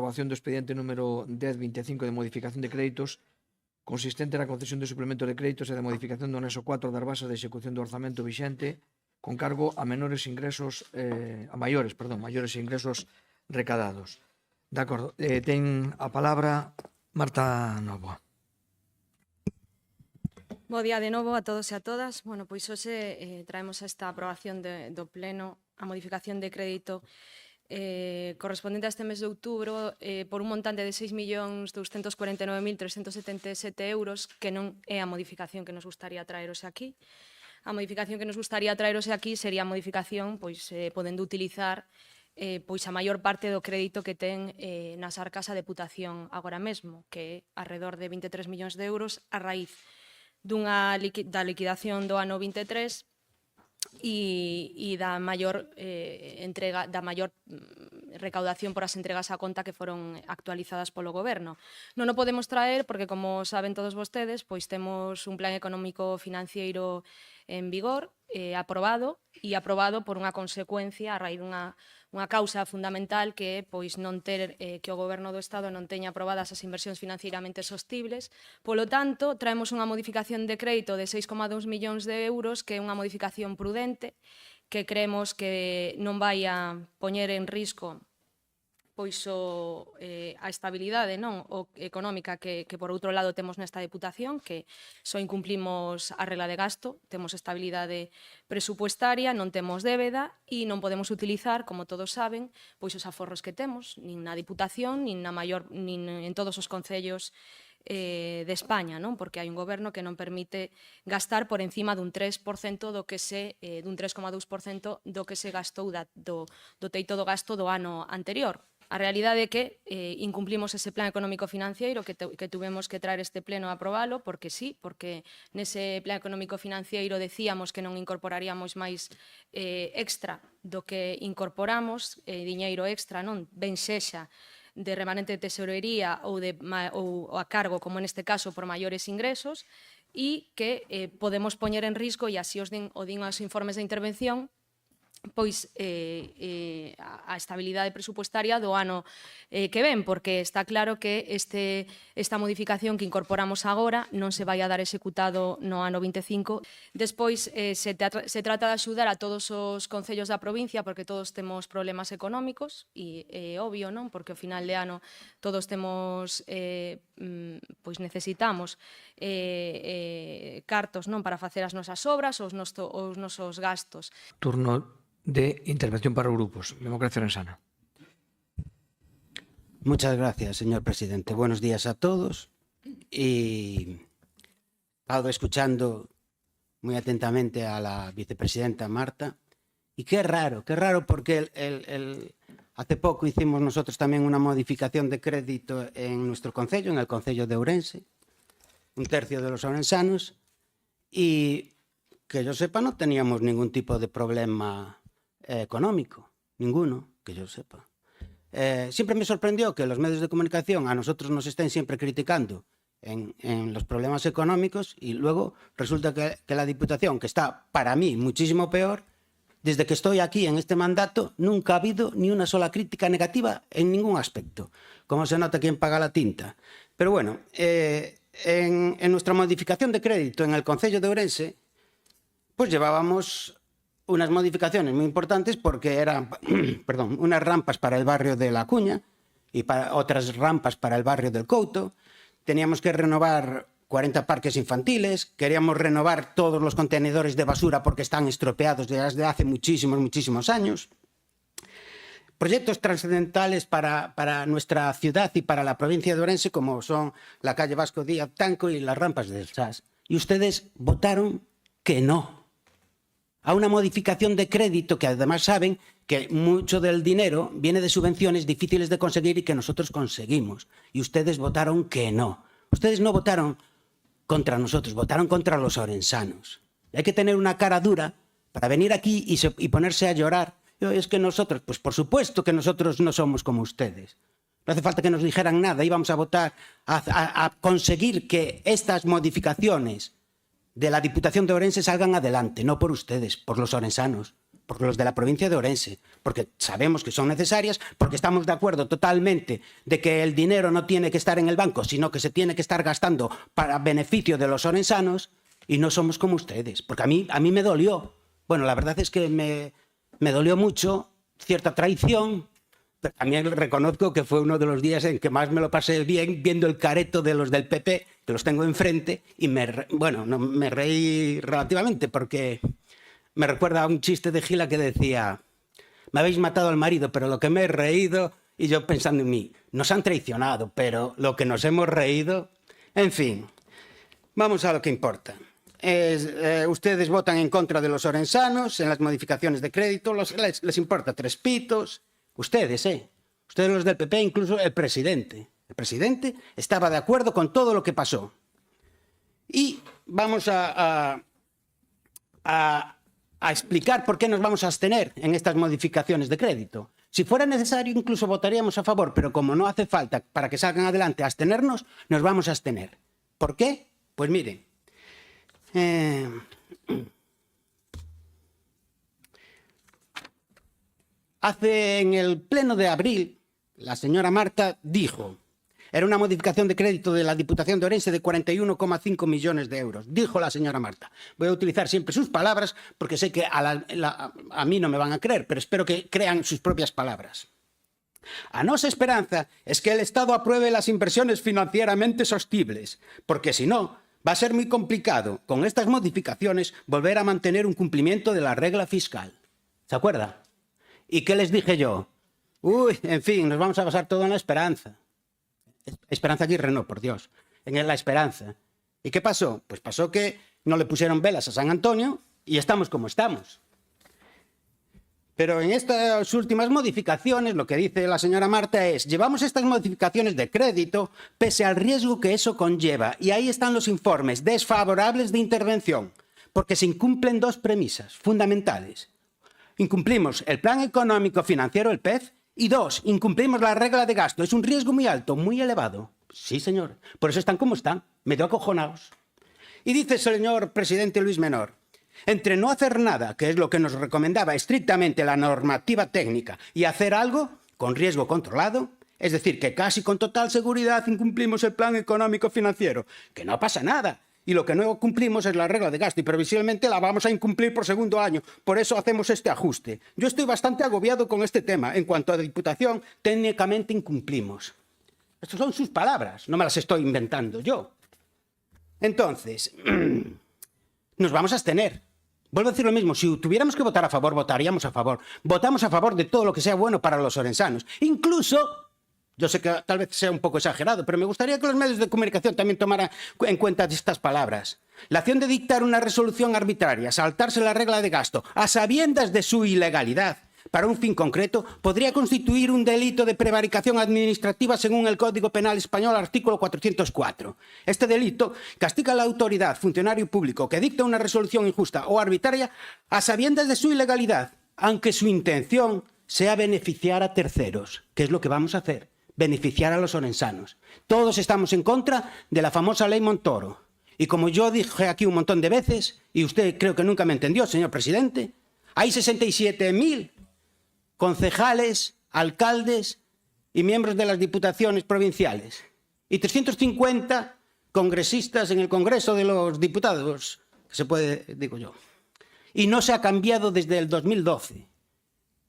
aprobación do expediente número 1025 de modificación de créditos consistente na concesión de suplemento de créditos e da modificación do anexo 4 das bases de execución do orzamento vixente con cargo a maiores ingresos recadados. De acordo. Ten a palabra Marta Novoa. Bo día de novo a todos e a todas. Bueno, pois hoxe traemos esta aprobación do Pleno a modificación de crédito correspondente a este mes de outubro por un montante de 6.249.377 euros, que non é a modificación que nos gustaría traeros aquí. A modificación que nos gustaría traeros aquí sería a modificación, pois, podendo utilizar pois a maior parte do crédito que ten nas arcas a Deputación agora mesmo, que é alrededor de 23 millóns de euros a raíz da liquidación do ano 23 e da maior entrega, da maior recaudación por as entregas á conta que foron actualizadas polo Goberno. Non o podemos traer porque, como saben todos vostedes, pois temos un plan económico financiero en vigor, aprobado por unha consecuencia a raíz dunha causa fundamental que é pois non ter que o Goberno do Estado non teña aprobadas as inversións financieiramente sostibles. Polo tanto, traemos unha modificación de crédito de 6,2 millóns de euros, que é unha modificación prudente, que creemos que non vai a poñer en risco pois a estabilidade económica que por outro lado temos nesta Deputación, que só incumplimos a regla de gasto, temos estabilidade presupuestaria, non temos débeda e non podemos utilizar, como todos saben, pois os aforros que temos, nin na Deputación, nin en todos os concellos de España, non? Porque hai un goberno que non permite gastar por encima dun 3% dun 3,2% do que se gastou do teito do gasto do ano anterior. A realidade é que incumplimos ese plan económico financiero que tuvemos que traer este pleno a aprobalo, porque sí, porque nese plan económico financiero decíamos que non incorporaríamos máis extra do que incorporamos, diñeiro extra, non? Ben sexa de remanente de tesorería ou a cargo, como neste caso, por maiores ingresos, e que podemos poñer en risco, e así o din os informes de intervención, pois a estabilidade presupuestaria do ano que ven, porque está claro que esta modificación que incorporamos agora non se vai a dar executado no ano 25. Despois se trata de axudar a todos os concellos da provincia, porque todos temos problemas económicos, e é obvio, non? Porque ao final de ano todos temos, pois necesitamos cartos, non? Para facer as nosas obras, os nosos gastos. Turno de intervención para grupos. Democracia Orensana. Muchas gracias, señor presidente. Buenos días a todos. Y he estado escuchando muy atentamente a la vicepresidenta Marta. Y qué raro porque hace poco hicimos nosotros también una modificación de crédito en nuestro concello, en el concello de Ourense, 1/3 de los orensanos, y que yo sepa no teníamos ningún tipo de problema económico, ninguno, que yo sepa. Siempre me sorprendió que los medios de comunicación a nosotros nos estén siempre criticando en los problemas económicos y luego resulta que la Diputación, que está para mí muchísimo peor, desde que estoy aquí en este mandato nunca ha habido ni una sola crítica negativa en ningún aspecto, como se nota quien paga la tinta. Pero bueno, en nuestra modificación de crédito en el concello de Ourense, pues llevábamos unas modificaciones muy importantes porque eran unas rampas para el barrio de La Cuña y otras rampas para el barrio del Couto. Teníamos que renovar 40 parques infantiles, queríamos renovar todos los contenedores de basura porque están estropeados desde hace muchísimos años. Proyectos trascendentales para nuestra ciudad y para la provincia de Ourense, como son la calle Vasco Díaz Tanco y las rampas del SAS. Y ustedes votaron que no a una modificación de crédito que además saben que mucho del dinero viene de subvenciones difíciles de conseguir y que nosotros conseguimos. Y ustedes votaron que no. Ustedes no votaron contra nosotros, votaron contra los orensanos. Y hay que tener una cara dura para venir aquí y ponerse a llorar. Es que nosotros, pues por supuesto que nosotros no somos como ustedes. No hace falta que nos dijeran nada, íbamos a votar a conseguir que estas modificaciones de la Diputación de Ourense salgan adelante, no por ustedes, por los orensanos. por los de la provincia de Ourense, porque sabemos que son necesarias, porque estamos de acuerdo totalmente de que el dinero no tiene que estar en el banco, sino que se tiene que estar gastando para beneficio de los orensanos, y no somos como ustedes, porque a mí me dolió. Bueno, la verdad es que me dolió mucho cierta traición. Pero también reconozco que fue uno de los días en que más me lo pasé bien viendo el careto de los del PP, que los tengo enfrente, y me reí relativamente, porque me recuerda a un chiste de Gila que decía: me habéis matado al marido, pero lo que me he reído, y yo pensando en mí, nos han traicionado, pero lo que nos hemos reído. En fin, vamos a lo que importa. Ustedes votan en contra de los orensanos en las modificaciones de crédito, les importa 3 pitos. Ustedes los del PP, incluso el presidente. El presidente estaba de acuerdo con todo lo que pasó. Y vamos a explicar por qué nos vamos a abstener en estas modificaciones de crédito. Si fuera necesario, incluso votaríamos a favor, pero como no hace falta para que salgan adelante abstenernos, nos vamos a abstener. ¿Por qué? Pues miren, en el pleno de abril, la señora Marta dijo, era una modificación de crédito de la Diputación de Ourense de 41,5 millones de euros. Dijo la señora Marta. Voy a utilizar siempre sus palabras porque sé que a mí no me van a creer, pero espero que crean sus propias palabras. A nosa esperanza es que el Estado apruebe las inversiones financieramente sostibles, porque si no, va a ser muy complicado con estas modificaciones volver a mantener un cumplimiento de la regla fiscal. ¿Se acuerda? ¿Y qué les dije yo? En fin, nos vamos a basar todo en la esperanza. Esperanza Aguirre no, por Dios. En la esperanza. ¿Y qué pasó? Pues pasó que no le pusieron velas a San Antonio y estamos como estamos. Pero en estas últimas modificaciones, lo que dice la señora Marta es: llevamos estas modificaciones de crédito pese al riesgo que eso conlleva. Y ahí están los informes desfavorables de intervención, porque se incumplen 2 premisas fundamentales. Incumplimos el plan económico financiero, el PEF, y 2, incumplimos la regla de gasto. Es un riesgo muy alto, muy elevado. Sí, señor. Por eso están como están, medio acojonados. Y dice el señor presidente Luis Menor: entre no hacer nada, que es lo que nos recomendaba estrictamente la normativa técnica, y hacer algo con riesgo controlado, es decir, que casi con total seguridad incumplimos el plan económico financiero, que no pasa nada. Y lo que no cumplimos es la regla de gasto y previsiblemente la vamos a incumplir por 2.º año. Por eso hacemos este ajuste. Yo estoy bastante agobiado con este tema. En cuanto a Diputación, técnicamente incumplimos. Estas son sus palabras, no me las estoy inventando yo. Entonces, nos vamos a abstener. Vuelvo a decir lo mismo, si tuviéramos que votar a favor, votaríamos a favor. Votamos a favor de todo lo que sea bueno para los orensanos. Incluso, yo sé que tal vez sea un poco exagerado, pero me gustaría que los medios de comunicación también tomaran en cuenta estas palabras. La acción de dictar una resolución arbitraria, saltarse la regla de gasto, a sabiendas de su ilegalidad, para un fin concreto, podría constituir un delito de prevaricación administrativa según el Código Penal Español, artículo 404. Este delito castiga a la autoridad, funcionario público, que dicta una resolución injusta o arbitraria a sabiendas de su ilegalidad, aunque su intención sea beneficiar a terceros, que es lo que vamos a hacer, beneficiar a los orensanos. Todos estamos en contra de la famosa ley Montoro. Y como yo dije aquí un montón de veces, y usted creo que nunca me entendió, señor presidente, hay 67.000 concejales, alcaldes y miembros de las diputaciones provinciales y 350 congresistas en el Congreso de los Diputados, que se puede, digo yo. Y no se ha cambiado desde el 2012.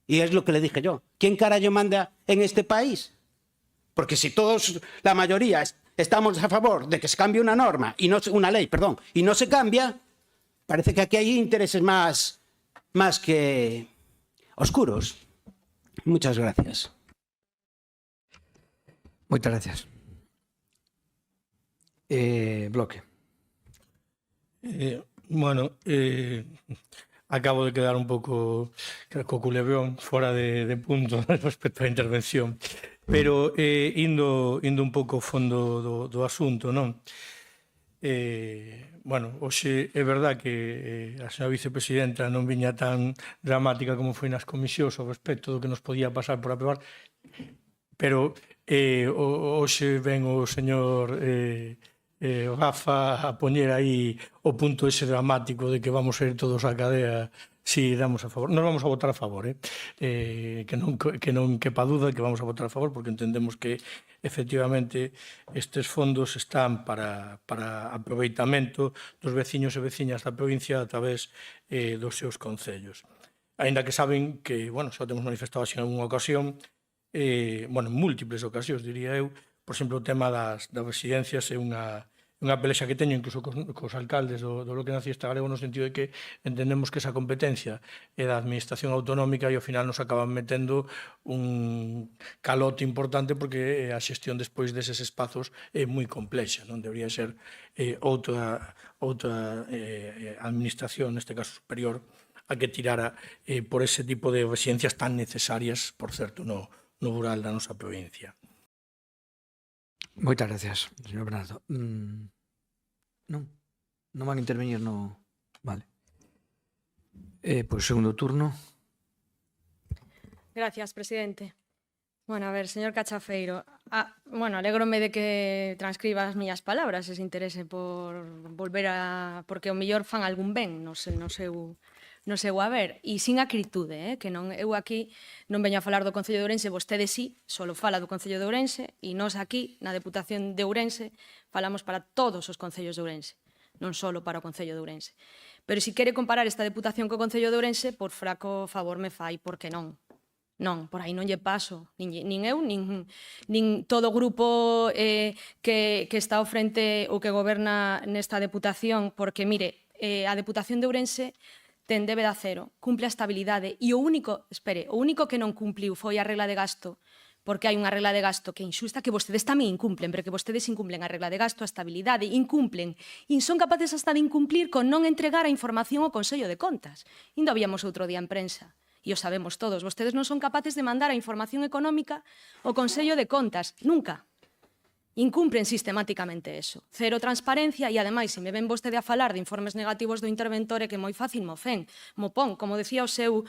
Y es lo que le dije yo. ¿Quién carajo manda en este país? Porque si todos, la mayoría, estamos a favor de que se cambie una norma, y no, una ley, perdón, y no se cambia, parece que aquí hay intereses más que oscuros. Muchas gracias. Moitas gracias. Bloque. Bueno, acabo de quedar un pouco co culebrón fora de punto respecto á intervención, pero indo un pouco ao fondo do asunto, non? Bueno, hoxe é verdad que a señora vicepresidenta non viña tan dramática como foi nas comisións ao respecto do que nos podía pasar por aprobar, pero hoxe ven o señor Rafa a poñer aí o punto ese dramático de que vamos a ir todos á cadea si damos a favor. Nos vamos a votar a favor, que non quepa duda que vamos a votar a favor, porque entendemos que efectivamente estes fondos están para aproveitamento dos veciños e veciñas da provincia a través dos seus concellos. Aínda que saben que, bueno, xa temos manifestado así en unha ocasión, en múltiples ocasións, diría eu, por exemplo, o tema das residencias é unha pelexa que teño incluso cos alcaldes do bloque nacionalista galego, no sentido de que entendemos que esa competencia é da administración autonómica e ao final nos acaban metendo un calote importante porque a xestión despois deses espazos é moi complexa, non debería ser outra administración, neste caso superior, a que tirara por ese tipo de residencias tan necesarias, por certo, no rural da nosa provincia. Moitas gracias, señor Bernardo. Non van a intervenir no... Vale. Pois segundo turno. Gracias, presidente. Bueno, a ver, señor Cachafeiro, alégrome de que transcriba as miñas palabras, ese interese por volver a... porque o mellor fan algún ben no seu haber, e sin acritude, que non, eu aquí non veño a falar do Concello de Ourense, vostede sí, solo fala do Concello de Ourense, e nós aquí, na Deputación de Ourense, falamos para todos os concellos de Ourense, non solo para o Concello de Ourense. Pero se quere comparar esta Deputación co Concello de Ourense, por fraco favor me fai, porque non. Non, por aí non lle paso, nin eu, nin todo o grupo que está ao frente ou que goberna nesta Deputación, porque, mire, a Deputación de Ourense ten débeda cero, cumple a estabilidade e o único que non cumpliu foi a regla de gasto, porque hai unha regla de gasto que é injusta, que vostedes tamén incumplen, pero que vostedes incumplen a regla de gasto, a estabilidade, incumplen, e son capaces hasta de incumplir con non entregar a información ao Consello de Contas. Indo habíamos outro día en prensa, e o sabemos todos, vostedes non son capaces de mandar a información económica ao Consello de Contas, nunca. Incumplen sistemáticamente eso. Cero transparencia e, ademais, se me ven vostede a falar de informes negativos do interventor, é que moi fácil mo pon, como decía o seu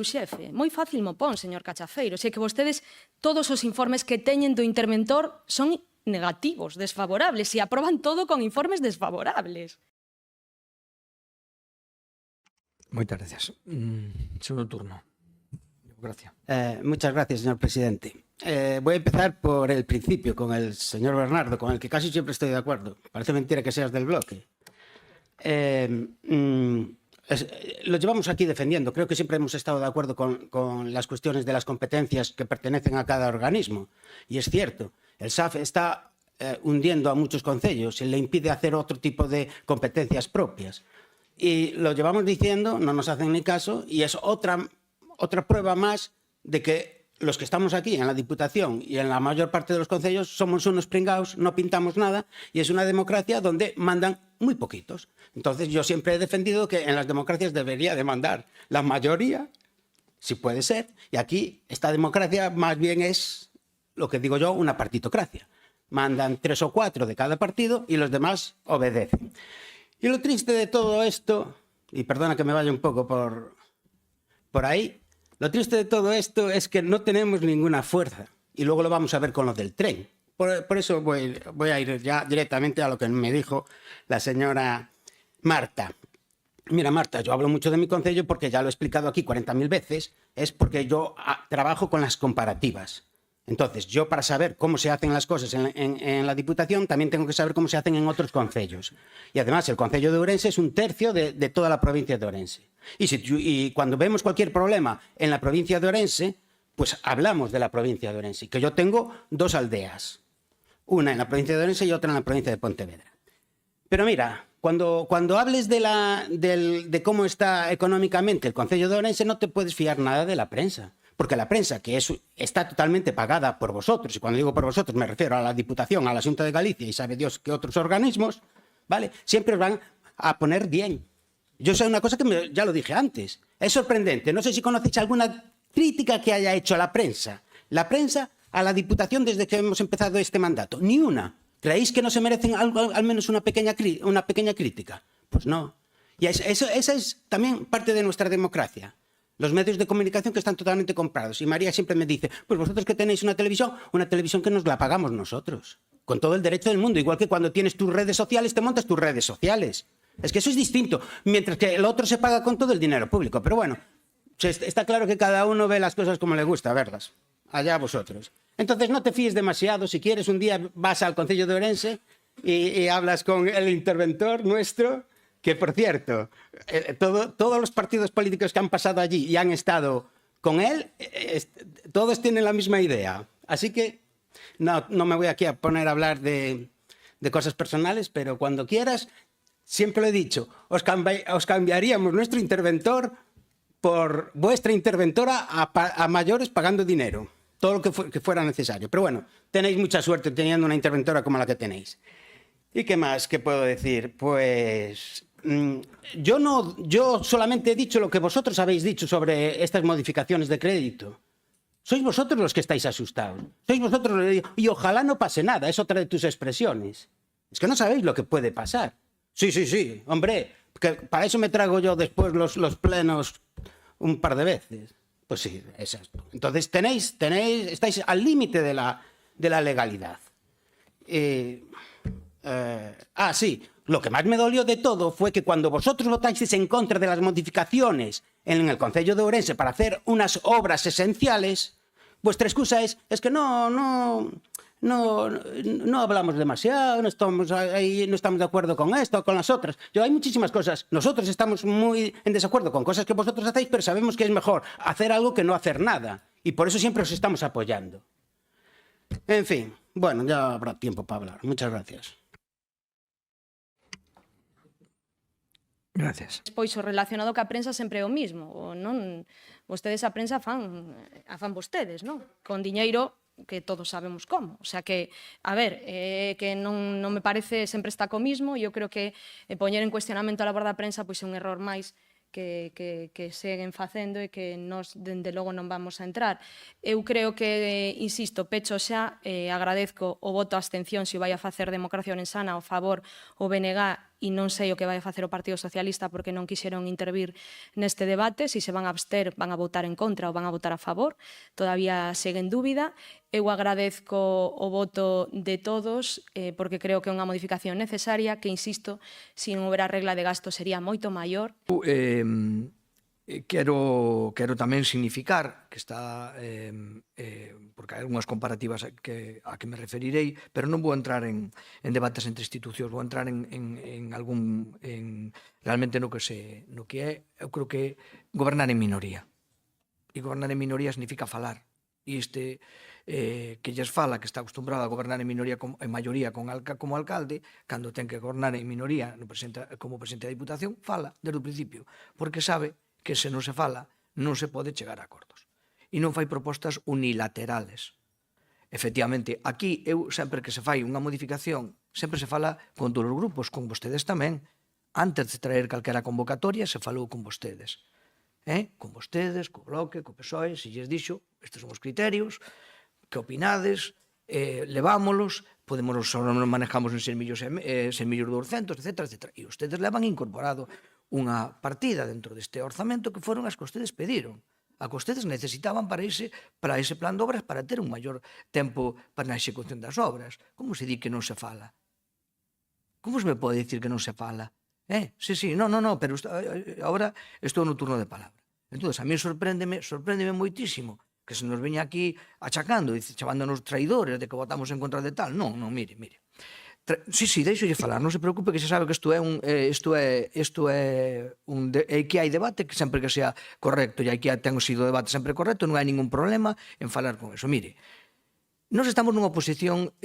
xefe. Moi fácil mo pon, señor Cachafeiro. Se que vostedes, todos os informes que teñen do interventor son negativos, desfavorables, e aproban todo con informes desfavorables. Moitas gracias. Segundo turno. Gracias. Muchas gracias, señor presidente. Voy a empezar por el principio, con el señor Bernardo, con el que casi siempre estoy de acuerdo. Parece mentira que seas del bloque. Lo llevamos aquí defendiendo. Creo que siempre hemos estado de acuerdo con las cuestiones de las competencias que pertenecen a cada organismo. Y es cierto, el SAF está hundiendo a muchos concellos y le impide hacer otro tipo de competencias propias. Y lo llevamos diciendo, no nos hacen ni caso, y es otra prueba más de que los que estamos aquí en la Diputación y en la mayor parte de los concellos somos unos pringaos, no pintamos nada, y es una democracia donde mandan muy poquitos. Entonces yo siempre he defendido que en las democracias debería de mandar la mayoría, si puede ser, y aquí esta democracia más bien es, lo que digo yo, una partitocracia. Mandan 3 o 4 de cada partido y los demás obedecen. Y lo triste de todo esto, y perdona que me vaya un poco por ahí, lo triste de todo esto es que no tenemos ninguna fuerza. Y luego lo vamos a ver con lo del tren. Por eso voy a ir ya directamente a lo que me dijo la señora Marta. Mira, Marta, yo hablo mucho de mi concello porque ya lo he explicado aquí 40.000 veces. Es porque yo trabajo con las comparativas. Entonces, yo para saber cómo se hacen las cosas en la Diputación, también tengo que saber cómo se hacen en otros concellos. Y además, el concello de Ourense es 1/3 de toda la provincia de Ourense. Y cuando vemos cualquier problema en la provincia de Ourense, pues hablamos de la provincia de Ourense, que yo tengo 2 aldeas. Una en la provincia de Ourense y otra en la provincia de Pontevedra. Pero mira, cuando hables de cómo está económicamente el concello de Ourense, no te puedes fiar nada de la prensa. Porque la prensa, que está totalmente pagada por vosotros, y cuando digo por vosotros me refiero a la Diputación, a la Xunta de Galicia y sabe Dios qué otros organismos, ¿vale? Siempre os van a poner bien. Yo sé una cosa que ya lo dije antes. Es sorprendente. No sé si conocéis alguna crítica que haya hecho la prensa a la Diputación desde que hemos empezado este mandato. Ni una. ¿Creéis que no se merecen al menos una pequeña crítica? Pues no. Y esa es también parte de nuestra democracia. Los medios de comunicación que están totalmente comprados. Y María siempre me dice, pues vosotros que tenéis una televisión que nos la pagamos nosotros. con todo el derecho del mundo. Igual que cuando tienes tus redes sociales, te montas tus redes sociales. Es que eso es distinto, mientras que el otro se paga con todo el dinero público. Pero bueno, está claro que cada uno ve las cosas como le gusta verlas. Allá vosotros. Entonces no te fíes demasiado. Si quieres, un día vas al Concello de Ourense y hablas con el interventor nuestro, que por cierto, todos los partidos políticos que han pasado allí y han estado con él, todos tienen la misma idea. Así que no me voy aquí a poner a hablar de cosas personales, pero cuando quieras, siempre lo he dicho, os cambiaríamos nuestro interventor por vuestra interventora a mayores pagando dinero, todo lo que fuera necesario. Pero bueno, tenéis mucha suerte teniendo una interventora como la que tenéis. ¿Y qué más? ¿Qué puedo decir? Pues yo solamente he dicho lo que vosotros habéis dicho sobre estas modificaciones de crédito. Sois vosotros los que estáis asustados. Sois vosotros y ojalá no pase nada. Es otra de tus expresiones. Es que no sabéis lo que puede pasar. Sí, hombre, que para eso me trago yo después los plenos un par de veces. Pues sí, es esto. Entonces estáis al límite de la legalidad. Sí, lo que más me dolió de todo fue que cuando vosotros votasteis en contra de las modificaciones en el Concello de Ourense para hacer unas obras esenciales, vuestra excusa es que no hablamos demasiado, no estamos de acuerdo con esto o con las otras. Hay muchísimas cosas. Nosotros estamos muy en desacuerdo con cosas que vosotros hacéis, pero sabemos que es mejor hacer algo que no hacer nada. Y por eso siempre os estamos apoyando. En fin, bueno, ya habrá tiempo para hablar. Muchas gracias. Gracias. Pois o relacionado ca prensa sempre é o mismo. O non, vostedes a prensa fan vostedes, non? Con diñeiro que todos sabemos como. O sea que, a ver, que non me parece sempre está co mismo. Eu creo que poñer en cuestionamento a labor da prensa pois é un error máis que seguen facendo e que nós, dende logo, non vamos a entrar. Eu creo que, insisto, pecho xa, agradezco o voto a abstención se o vai a facer Democracia Orensana, o favor o BNG, e non sei o que vai a facer o Partido Socialista porque non quixeron intervir neste debate, se van a abster, van a votar en contra ou van a votar a favor, todavía segue en dúbida. Eu agradezco o voto de todos porque creo que é unha modificación necesaria que, insisto, se non houbera regla de gasto sería moito maior. Quero tamén significar que está porque hai algunhas comparativas a que me referirei, pero non vou entrar en debates entre institucións, vou entrar en realmente no que é, eu creo que gobernar en minoría. E gobernar en minoría significa falar. E que lles fala que está acostumbrado a gobernar en minoría en maioría como alcalde, cando ten que gobernar en minoría como presidente da Diputación, fala desde o principio, porque sabe que se non se fala, non se pode chegar a acordos. E non fai propostas unilaterales. Efectivamente, aquí, sempre que se fai unha modificación, sempre se fala con todos os grupos, con vostedes tamén. Antes de traer calquera convocatoria, se falou con vostedes. Con vostedes, co Bloque, co PSOE, se lles dixo, estes son os criterios, que opinades, levámolos, manejamos en 6.200.000, etc. E ustedes levan incorporado unha partida dentro deste orzamento que foron as que ustedes pediron, a que ustedes necesitaban para ese plan de obras, para ter un maior tempo para a execución das obras. Como se di que non se fala? Como se me pode dicir que non se fala? Sí, no, pero agora estou no turno de palabra. Entón, a mí sorpréndeme moitísimo que se nos veña aquí achacando, chamándonos traidores de que votamos en contra de tal. Non, mire. Sí, deixolle falar, non se preocupe, que se sabe que isto é que hai debate que sempre que sea correcto, e aquí ten sido debate sempre correcto, non hai ningún problema en falar con eso. Mire, nós estamos nunha posición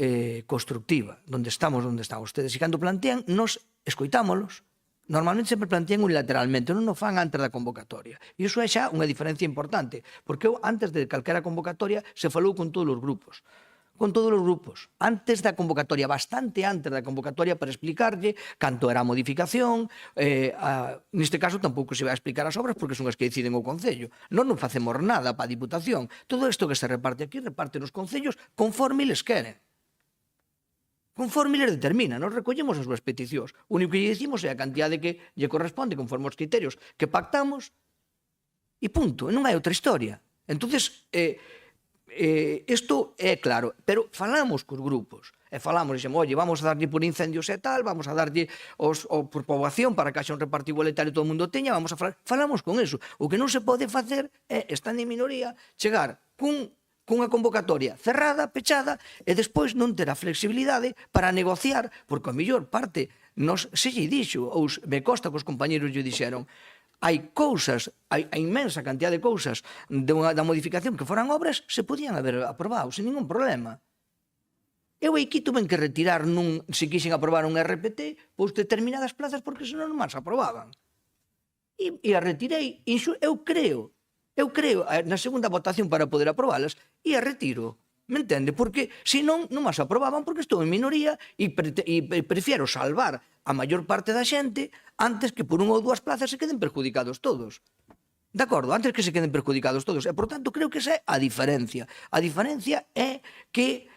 constructiva, onde están ustedes, e cando plantean, nós escoitámolos, normalmente sempre plantean unilateralmente, non o fan antes da convocatoria. E iso é xa unha diferencia importante, porque antes de calquera convocatoria se falou con todos os grupos. Antes da convocatoria, bastante antes da convocatoria, para explicarlle canto era a modificación. Neste caso tampouco se vai a explicar as obras porque son as que deciden o Concello. Non facemos nada para a Diputación. Todo isto que se reparte aquí, reparte nos concellos conforme les queren. Conforme les determina, nos recollemos as súas peticións. O único que lle dicimos é a cantidade que lle corresponde conforme os criterios que pactamos e punto. Non hai outra historia. Entonces, isto é claro, pero falamos cos grupos, e falamos, dixemos, oye, vamos a darlle por incendios e tal, vamos a darlle por poboación para que haxa un reparto igualitario e todo o mundo teña, vamos a falar, falamos con eso. O que non se pode facer é, estando en minoría, chegar cunha convocatoria cerrada, pechada, e despois non ter a flexibilidade para negociar, porque a mellor parte, se lle dixo, ou me consta que os compañeros lle dixeron, hai cousas, hai inmensa cantidad de cousas da modificación que foran obras, se podían haber aprobado, sin ningún problema. Eu aquí tuven que retirar, se quixen aprobar un RPT, pois determinadas plazas, porque senón non máis aprobaban. E a retirei, eu creo, na segunda votación para poder aprobalas, e a retiro. Me entende? Porque senón non máis aprobaban, porque estou en minoría e prefiero salvar a maior parte da xente antes que por unha ou dúas plazas se queden perjudicados todos. De acordo? Antes que se queden perjudicados todos. E, por tanto, creo que esa é a diferencia. A diferencia é que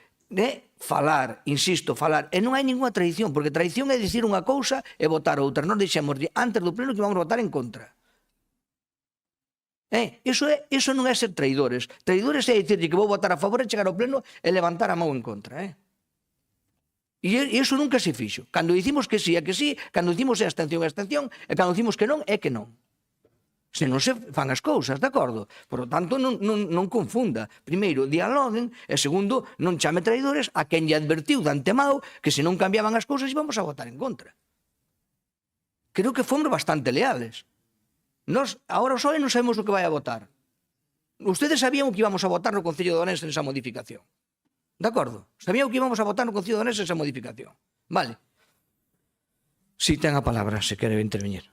falar, insisto, falar, e non hai ninguna traición, porque traición é dicir unha cousa e votar outra. Nós dixemos antes do pleno que vamos votar en contra. Iso non é ser traidores. Traidores é dicir que vou votar a favor e chegar ao pleno e levantar a mão en contra. E iso nunca se fixo. Cando dicimos que sí, é que sí, cando dicimos é abstención, e cando dicimos que non, é que non. Se non se fan as cousas, de acordo? Por lo tanto, non confunda. Primeiro, dialoguen, e segundo, non chame traidores a quen lle advertiu de antemao que se non cambiaban as cousas íbamos a votar en contra. Creo que fomos bastante leales. Nós, agora só non sabemos o que vai a votar. Ustedes sabían o que íbamos a votar no Concello de Ourense nesa modificación. De acordo? Sabían o que íbamos a votar no Concello de Ourense nesa modificación. Vale. Si ten a palabra, se quere intervenir.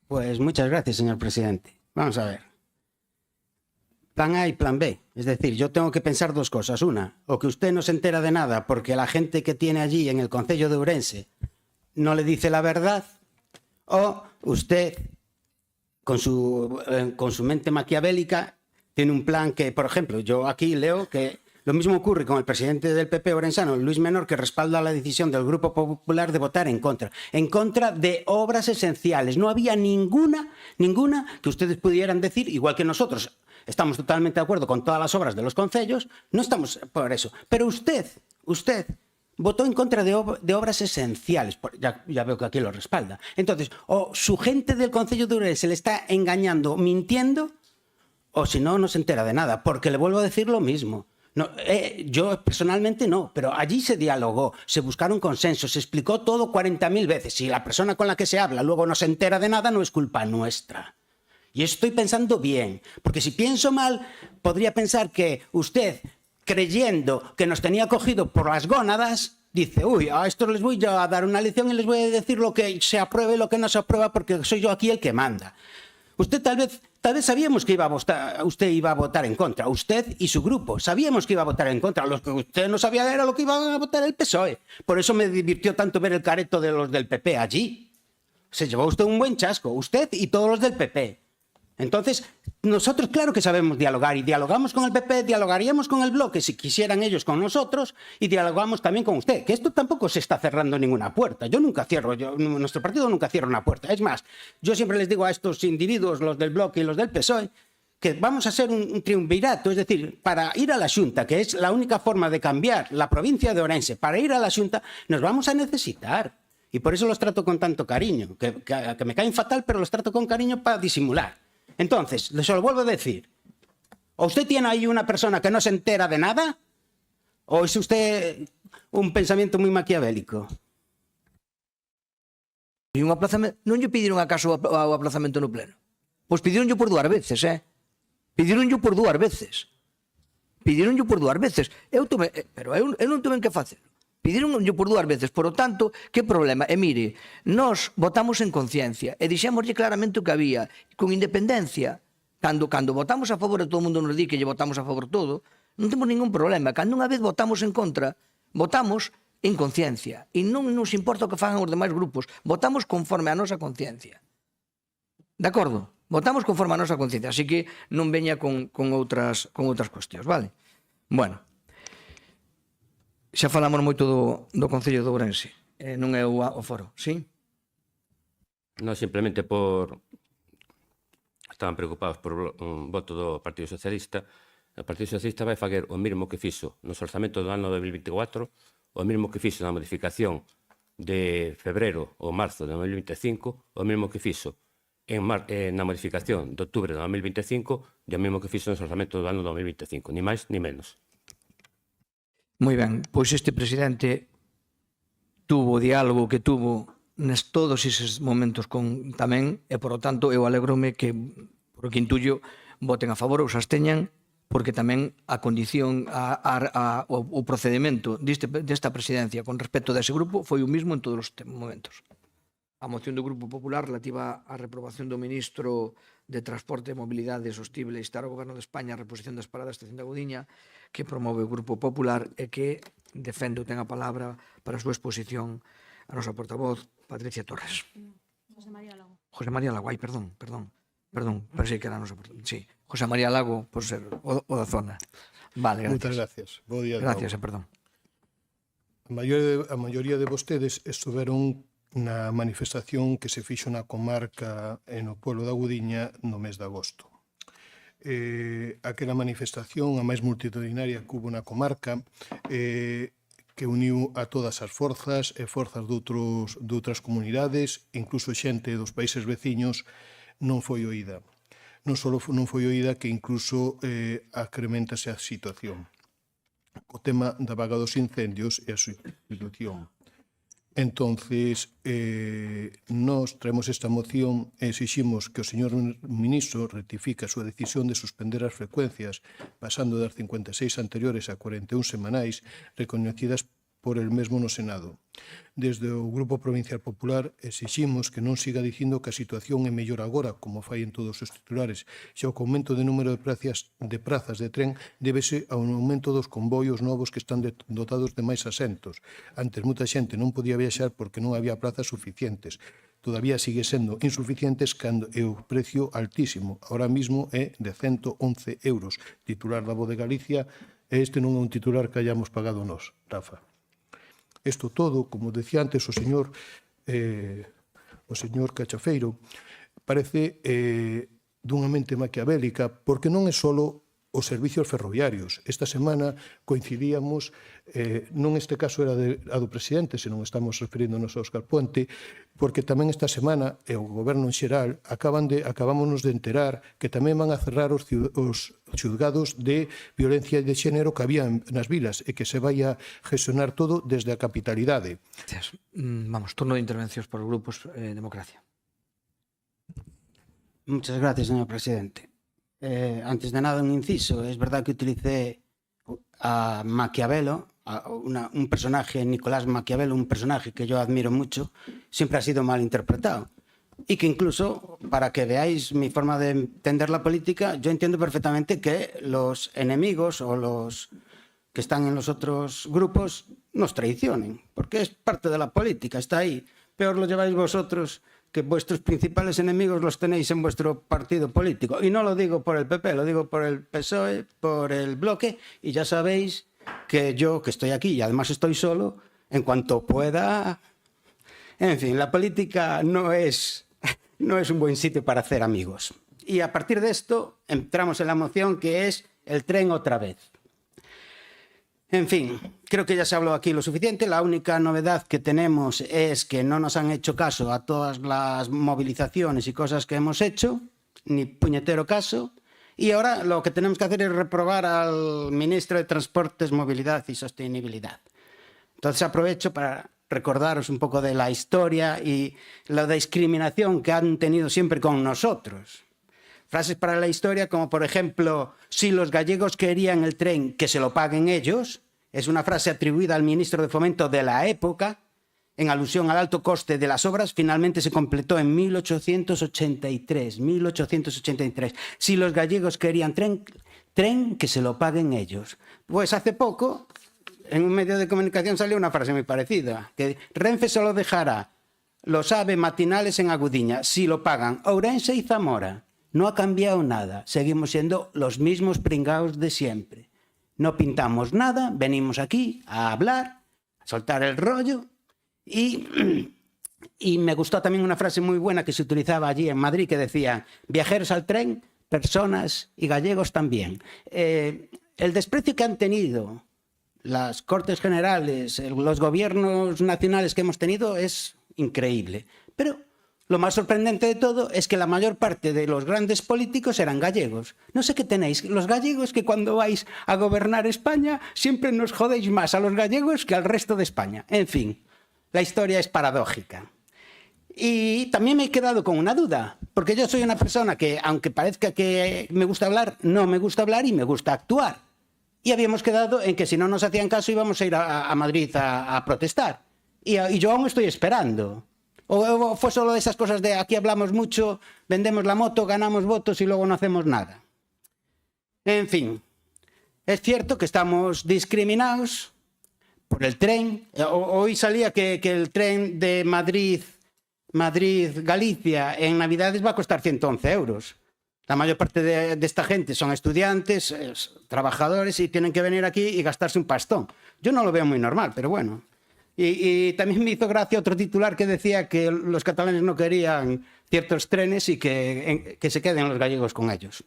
Pues muchas gracias, señor presidente. Vamos a ver. Plan A y plan B. Es decir, yo tengo que pensar dos cosas. Una, o que usted no se entera de nada porque la gente que tiene allí en el Concello de Ourense no le dice la verdad, o usted, con su mente maquiavélica, tiene un plan que, por ejemplo, yo aquí leo que lo mismo ocurre con el presidente del PP orensano, Luis Menor, que respalda la decisión del Grupo Popular de votar en contra de obras esenciales. No había ninguna que ustedes pudieran decir, igual que nosotros estamos totalmente de acuerdo con todas las obras de los concellos, no estamos por eso. Pero usted votó en contra de obras esenciales, ya veo que aquí lo respalda. Entonces, o su gente del Concello de Ourense le está engañando, mintiendo, o si no, no se entera de nada, porque le vuelvo a decir lo mismo. No, yo personalmente no, pero allí se dialogó, se buscaron consensos, se explicó todo 40.000 veces. Si la persona con la que se habla luego no se entera de nada, no es culpa nuestra. Y estoy pensando bien, porque si pienso mal, podría pensar que usted, creyendo que nos tenía cogido por las gónadas, dice, uy, a estos les voy a dar una lección y les voy a decir lo que se apruebe y lo que no se aprueba porque soy yo aquí el que manda. Usted tal vez sabíamos que usted iba a votar en contra, usted y su grupo, sabíamos que iba a votar en contra, lo que usted no sabía era lo que iba a votar el PSOE. Por eso me divirtió tanto ver el careto de los del PP allí. Se llevó usted un buen chasco, usted y todos los del PP. Entonces, nosotros claro que sabemos dialogar y dialogamos con el PP, dialogaríamos con el bloque si quisieran ellos con nosotros y dialogamos también con usted, que esto tampoco se está cerrando ninguna puerta. Yo nunca cierro, nuestro partido nunca cierra una puerta. Es más, yo siempre les digo a estos individuos, los del bloque y los del PSOE, que vamos a hacer un triunvirato, es decir, para ir a la Xunta, que es la única forma de cambiar la provincia de Ourense, para ir a la Xunta nos vamos a necesitar. Y por eso los trato con tanto cariño, que me caen fatal, pero los trato con cariño para disimular. Entonces, se lo vuelvo a decir, o usted tiene ahí una persona que no se entera de nada, o es usted un pensamiento moi maquiavélico. E un aplazamento, non lle pediron acaso ao aplazamento no pleno? Pois pedironlle por 2 veces, Pedironlle por 2 veces. Pero eu non tuve que facer. Pedironlle por 2 veces, por lo tanto, que problema? E mire, nós votamos en conciencia e dixémoslle claramente o que había, con independencia, cando votamos a favor e todo o mundo nos di que lle votamos a favor todo, non temos ningún problema. Cando unha vez votamos en contra, votamos en conciencia e non nos importa o que fagan os demais grupos, votamos conforme a nosa conciencia. De acordo? Votamos conforme a nosa conciencia, así que non veña con outras cuestións, vale? Bueno, xa falamos moito do Concello de Ourense, non é o foro, sí? Non, simplemente estaban preocupados por un voto do Partido Socialista, O Partido Socialista vai fazer o mesmo que fixo nos orzamentos do ano 2024, o mesmo que fixo na modificación de febrero ou marzo de 2025, o mesmo que fixo na modificación de outubro de 2025 e o mesmo que fixo nos orzamentos do ano 2025, ni máis ni menos. Moi ben, pois este presidente tuvo o diálogo que tuvo nes todos eses momentos con tamén, e por lo tanto eu alégrome que, por o que intuyo, voten a favor ou se absteñan, porque tamén a condición, o procedimento desta presidencia con respecto dese grupo foi o mismo en todos os momentos. A moción do Grupo Popular relativa á reprobación do ministro de Transporte e Mobilidade Sostible e instar ao Goberno de España a reposición das paradas da estación da Gudiña, que promove o Grupo Popular e que defende ou ten a palabra para a súa exposición a nosa portavoz, Patricia Torres. José María Lago. José María Lago, ai, perdón, pensei que era a nosa portavoz. Sí, José María Lago, por ser o da zona. Vale, gracias. Moitas gracias. Bo día de Gracias, novo. perdón. A maioría de vostedes estuveron na manifestación que se fixo na comarca e no pueblo da Gudiña no mes de agosto. Aquela manifestación, a máis multitudinaria que hubo na comarca, que uniu a todas as forzas e forzas de outras comunidades, incluso xente dos países veciños, non foi oída. Non só non foi oída, que incluso acrementase a situación. O tema da vaga dos incendios e a substitución. Entonces, nós traemos esta moción e exiximos que o señor ministro rectifique a súa decisión de suspender as frecuencias pasando das 56 anteriores a 41 semanais recoñecidas por el mesmo no Senado. Desde o Grupo Provincial Popular exiximos que non siga dicindo que a situación é mellor agora, como fai en todos os titulares, xa o aumento de número de prazas de tren débese a un aumento dos convoios novos que están dotados de máis asentos. Antes moita xente non podía viaxar porque non había plazas suficientes. Todavía sigue sendo insuficientes cando é o precio altísimo. Ahora mismo é de 111 euros. Titular da Voz de Galicia, e este non é un titular que hayamos pagado nós, Rafa. Isto todo, como decía antes o señor Cachafeiro, parece dunha mente maquiavélica, porque non é só os servicios ferroviarios. Esta semana coincidíamos, non este caso era a do presidente, senón estamos referíndonos a Óscar Puente, porque tamén esta semana, e o goberno en xeral, acabámonos de enterar que tamén van a cerrar os xulgados de violencia de xénero que había nas vilas e que se vai a gestionar todo desde a capitalidade. Gracias. Vamos, turno de intervencións por grupos Democracia. Muchas gracias, señor presidente. Antes de nada, un inciso. Es verdad que utilicé a Maquiavelo, un personaje, Nicolás Maquiavelo, un personaje que yo admiro mucho, siempre ha sido mal interpretado. Y que incluso, para que veáis mi forma de entender la política, yo entiendo perfectamente que los enemigos o los que están en los otros grupos nos traicionen, porque es parte de la política, está ahí. Peor lo lleváis vosotros, que vuestros principales enemigos los tenéis en vuestro partido político. Y no lo digo por el PP, lo digo por el PSOE, por el Bloque, y ya sabéis que yo, que estoy aquí y además estoy solo, en cuanto pueda... En fin, la política no es un buen sitio para hacer amigos. Y a partir de esto entramos en la moción, que es el tren otra vez. En fin, creo que ya se habló aquí lo suficiente. La única novedad que tenemos es que no nos han hecho caso a todas las movilizaciones y cosas que hemos hecho, ni puñetero caso. Y ahora lo que tenemos que hacer es reprobar al ministro de Transportes, Movilidad y Sostenibilidad. Entonces aprovecho para recordaros un poco de la historia y la discriminación que han tenido siempre con nosotros. Frases para la historia como, por ejemplo, si los gallegos querían el tren, que se lo paguen ellos. Es una frase atribuida al ministro de Fomento de la época, en alusión al alto coste de las obras. Finalmente se completó en 1883. Si los gallegos querían tren, que se lo paguen ellos. Pues hace poco, en un medio de comunicación salió una frase muy parecida, que Renfe solo dejará los AVE matinales en Agudiña si lo pagan Ourense y Zamora. No ha cambiado nada, seguimos siendo los mismos pringaos de siempre. No pintamos nada, venimos aquí a hablar, a soltar el rollo. Y me gustó también una frase muy buena que se utilizaba allí en Madrid, que decía: viajeros al tren, personas y gallegos también. El desprecio que han tenido las Cortes Generales, los gobiernos nacionales que hemos tenido es increíble. Pero lo más sorprendente de todo es que la mayor parte de los grandes políticos eran gallegos. No sé qué tenéis, los gallegos, que cuando vais a gobernar España siempre nos jodéis más a los gallegos que al resto de España. En fin, la historia es paradójica. Y también me he quedado con una duda, porque yo soy una persona que, aunque parezca que me gusta hablar, no me gusta hablar y me gusta actuar. Y habíamos quedado en que si no nos hacían caso íbamos a ir a Madrid a protestar. Y yo aún estoy esperando. ¿O fue solo de esas cosas de aquí hablamos mucho, vendemos la moto, ganamos votos y luego no hacemos nada? En fin, es cierto que estamos discriminados por el tren. Hoy salía que el tren de Madrid-Galicia en Navidades va a costar 111 euros. La mayor parte de esta gente son estudiantes, trabajadores, y tienen que venir aquí y gastarse un pastón. Yo no lo veo muy normal, pero bueno. Y también me hizo gracia otro titular que decía que los catalanes no querían ciertos trenes y que se queden los gallegos con ellos.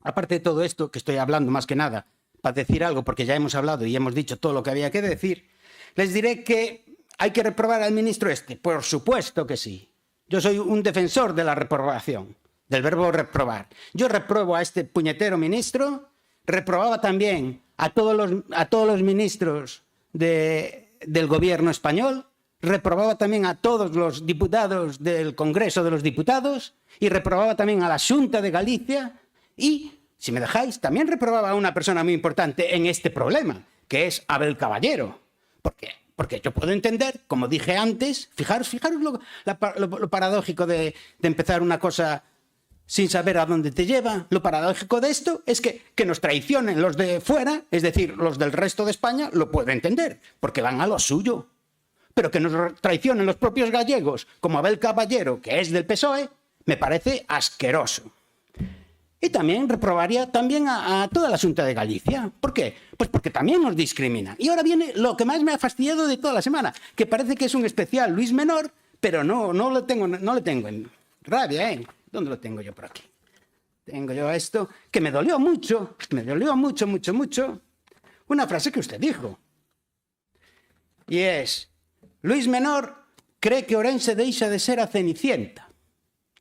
Aparte de todo esto, que estoy hablando más que nada para decir algo, porque ya hemos hablado y hemos dicho todo lo que había que decir, les diré que hay que reprobar al ministro este. Por supuesto que sí. Yo soy un defensor de la reprobación, del verbo reprobar. Yo repruebo a este puñetero ministro, reprobaba también a todos los ministros del gobierno español, reprobaba también a todos los diputados del Congreso de los Diputados y reprobaba también a la Xunta de Galicia y, si me dejáis, también reprobaba a una persona muy importante en este problema, que es Abel Caballero. ¿Por qué? Porque yo puedo entender, como dije antes, fijaros lo paradójico de empezar una cosa sin saber a dónde te lleva. Lo paradójico de esto es que nos traicionen los de fuera, es decir, los del resto de España, lo puedo entender, porque van a lo suyo. Pero que nos traicionen los propios gallegos, como Abel Caballero, que es del PSOE, me parece asqueroso. Y también reprobaría también a toda la Xunta de Galicia. ¿Por qué? Pues porque también nos discriminan. Y ahora viene lo que más me ha fastidiado de toda la semana, que parece que es un especial Luis Menor, pero no le tengo en rabia, ¿eh? ¿Dónde lo tengo yo por aquí? Tengo yo esto, que me dolió mucho, mucho. Una frase que usted dijo. Y es, Luis Menor cree que Ourense deixa de ser a Cenicienta.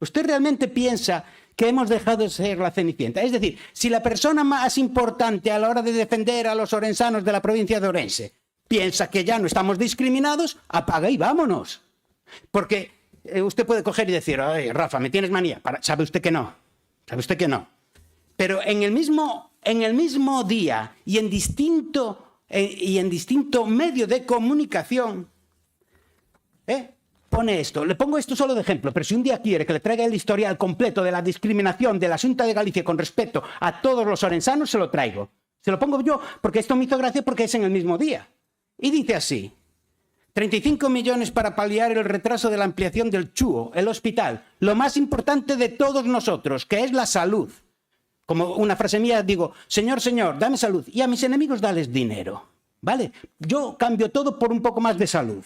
¿Usted realmente piensa que hemos dejado de ser la Cenicienta? Es decir, si la persona más importante a la hora de defender a los orensanos de la provincia de Ourense piensa que ya no estamos discriminados, apaga y vámonos. Porque usted puede coger y decir, ay, Rafa, me tienes manía. Sabe usted que no. Pero en el mismo día y en distinto medio de comunicación, pone esto. Le pongo esto solo de ejemplo, pero si un día quiere que le traiga el historial completo de la discriminación de la Xunta de Galicia con respecto a todos los orensanos, se lo traigo. Se lo pongo yo porque esto me hizo gracia porque es en el mismo día. Y dice así: 35 millones para paliar el retraso de la ampliación del CHUO, el hospital, lo más importante de todos nosotros, que es la salud. Como una frase mía digo, señor, dame salud, y a mis enemigos dales dinero, ¿vale? Yo cambio todo por un poco más de salud.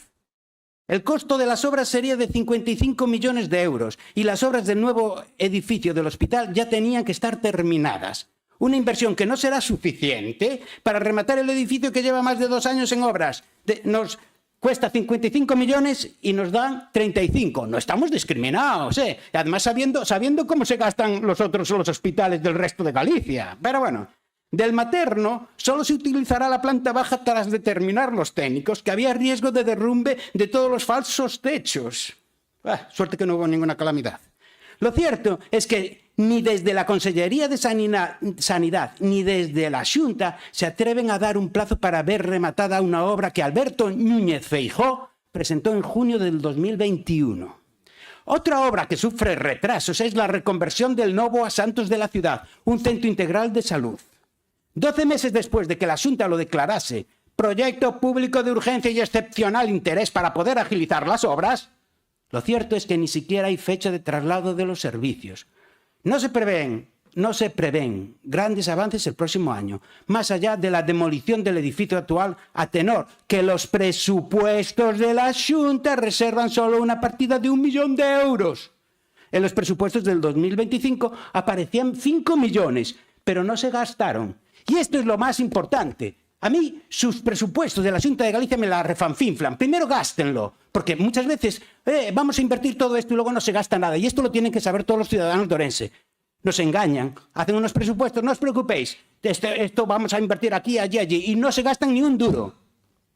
El costo de las obras sería de 55 millones de euros y las obras del nuevo edificio del hospital ya tenían que estar terminadas. Una inversión que no será suficiente para rematar el edificio que lleva más de 2 años en obras. Nos cuesta 55 millones y nos dan 35. No estamos discriminados, ¿eh? Además, sabiendo cómo se gastan los hospitales del resto de Galicia. Pero bueno, del materno solo se utilizará la planta baja tras determinar los técnicos que había riesgo de derrumbe de todos los falsos techos. Suerte que no hubo ninguna calamidad. Lo cierto es que ni desde la Consellería de Sanidad ni desde la Xunta se atreven a dar un plazo para ver rematada una obra que Alberto Núñez Feijóo presentó en junio del 2021. Otra obra que sufre retrasos es la reconversión del Novo a Santos de la Ciudad, un centro integral de salud. 12 meses después de que la Xunta lo declarase proyecto público de urgencia y excepcional interés para poder agilizar las obras, lo cierto es que ni siquiera hay fecha de traslado de los servicios. No se prevén grandes avances el próximo año, más allá de la demolición del edificio actual, a tenor que los presupuestos de la Xunta reservan solo una partida de 1 millón de euros. En los presupuestos del 2025 aparecían 5 millones, pero no se gastaron. Y esto es lo más importante. A mí, sus presupuestos de la Xunta de Galicia me la refanfinflan. Primero gástenlo, porque muchas veces vamos a invertir todo esto y luego no se gasta nada. Y esto lo tienen que saber todos los ciudadanos de Ourense. Nos engañan, hacen unos presupuestos, no os preocupéis, esto vamos a invertir aquí, allí, allí, y no se gastan ni un duro.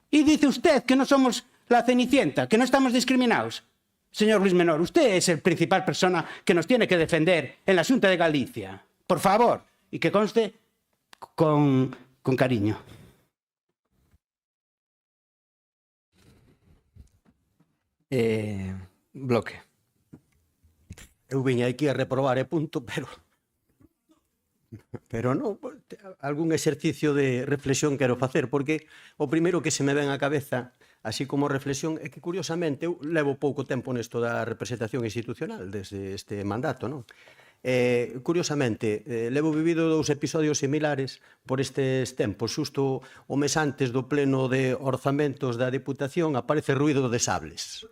Y dice usted que no somos la Cenicienta, que no estamos discriminados. Señor Luis Menor, usted es el principal persona que nos tiene que defender en la Xunta de Galicia. Por favor, y que conste con cariño. Bloque. Eu viña aquí a reprobar punto, pero non, algún exercicio de reflexión quero facer, porque o primeiro que se me ven á cabeza, así como reflexión, é que curiosamente eu levo pouco tempo nesto da representación institucional desde este mandato, non? Curiosamente, levo vivido 2 episodios similares por estes tempos. Xusto o mes antes do pleno de orzamentos da Diputación aparece ruido de sables.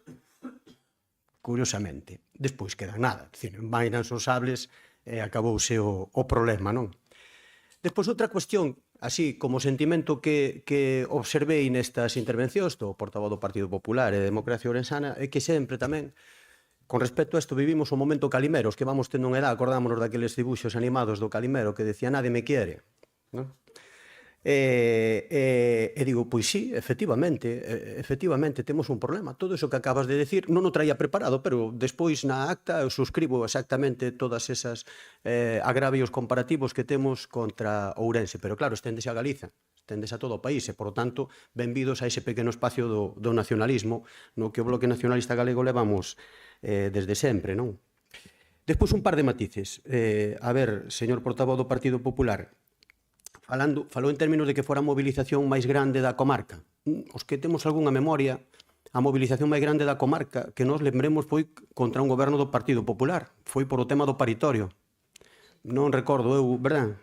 Curiosamente. Despois quedan nada. Vainan os sables e acabouse o problema, non? Despois, outra cuestión, así como sentimento que observei nestas intervencións do portavoz do Partido Popular e de Democracia Ourensana é que sempre tamén, con respecto a isto, vivimos o momento Calimeros, que vamos tendo unha edad, acordámonos daqueles dibuixos animados do Calimero que decía nadie me quiere, non? E digo, pois sí, efectivamente temos un problema. Todo iso que acabas de decir non o traía preparado, pero despois na acta eu suscribo exactamente todas esas agravios comparativos que temos contra Ourense. Pero claro, esténdese a Galiza, esténdese a todo o país e, por tanto, benvidos a ese pequeno espacio do nacionalismo no que o Bloque Nacionalista Galego levamos desde sempre, non? Despois un par de matices. A ver, señor portavoz do Partido Popular, falou en términos de que fora a movilización máis grande da comarca. Os que temos algunha memoria, a movilización máis grande da comarca que nos lembremos foi contra un goberno do Partido Popular. Foi por o tema do paritorio. Non recordo eu, verdad?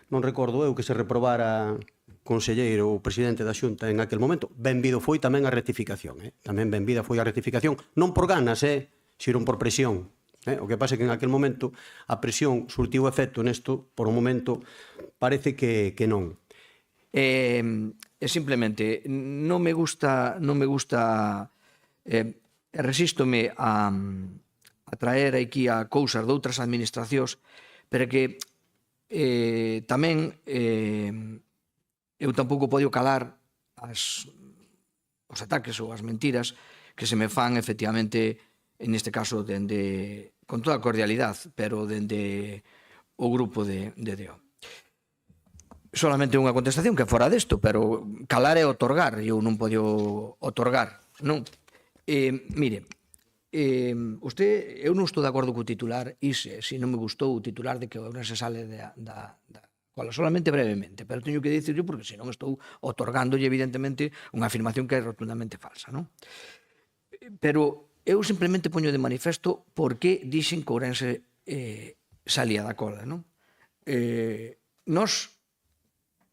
Non recordo eu que se reprobara conselleiro ou presidente da Xunta en aquel momento. Benvido foi tamén a rectificación. Tamén benvida foi a rectificación. Non por ganas, sino por presión. O que pasa é que en aquel momento a presión surtiu efecto nesto, por un momento parece que non. Simplemente, non me gusta, resístome a traer aquí a cousas de outras administracións, pero que tamén eu tampouco podo calar os ataques ou as mentiras que se me fan efectivamente, en este caso, con toda a cordialidade, pero dende o grupo de DO. Solamente unha contestación que fora desto, pero calar é otorgar, e eu non podo otorgar, non? Mire, eu non estou de acordo co titular, e se non me gustou o titular de que o Ourense sale da cola, solamente brevemente, pero teño que dicirlo porque senón estou otorgándolle evidentemente unha afirmación que é rotundamente falsa, non? Pero eu simplemente poño de manifesto por que dixen que Ourense salía da cola, non?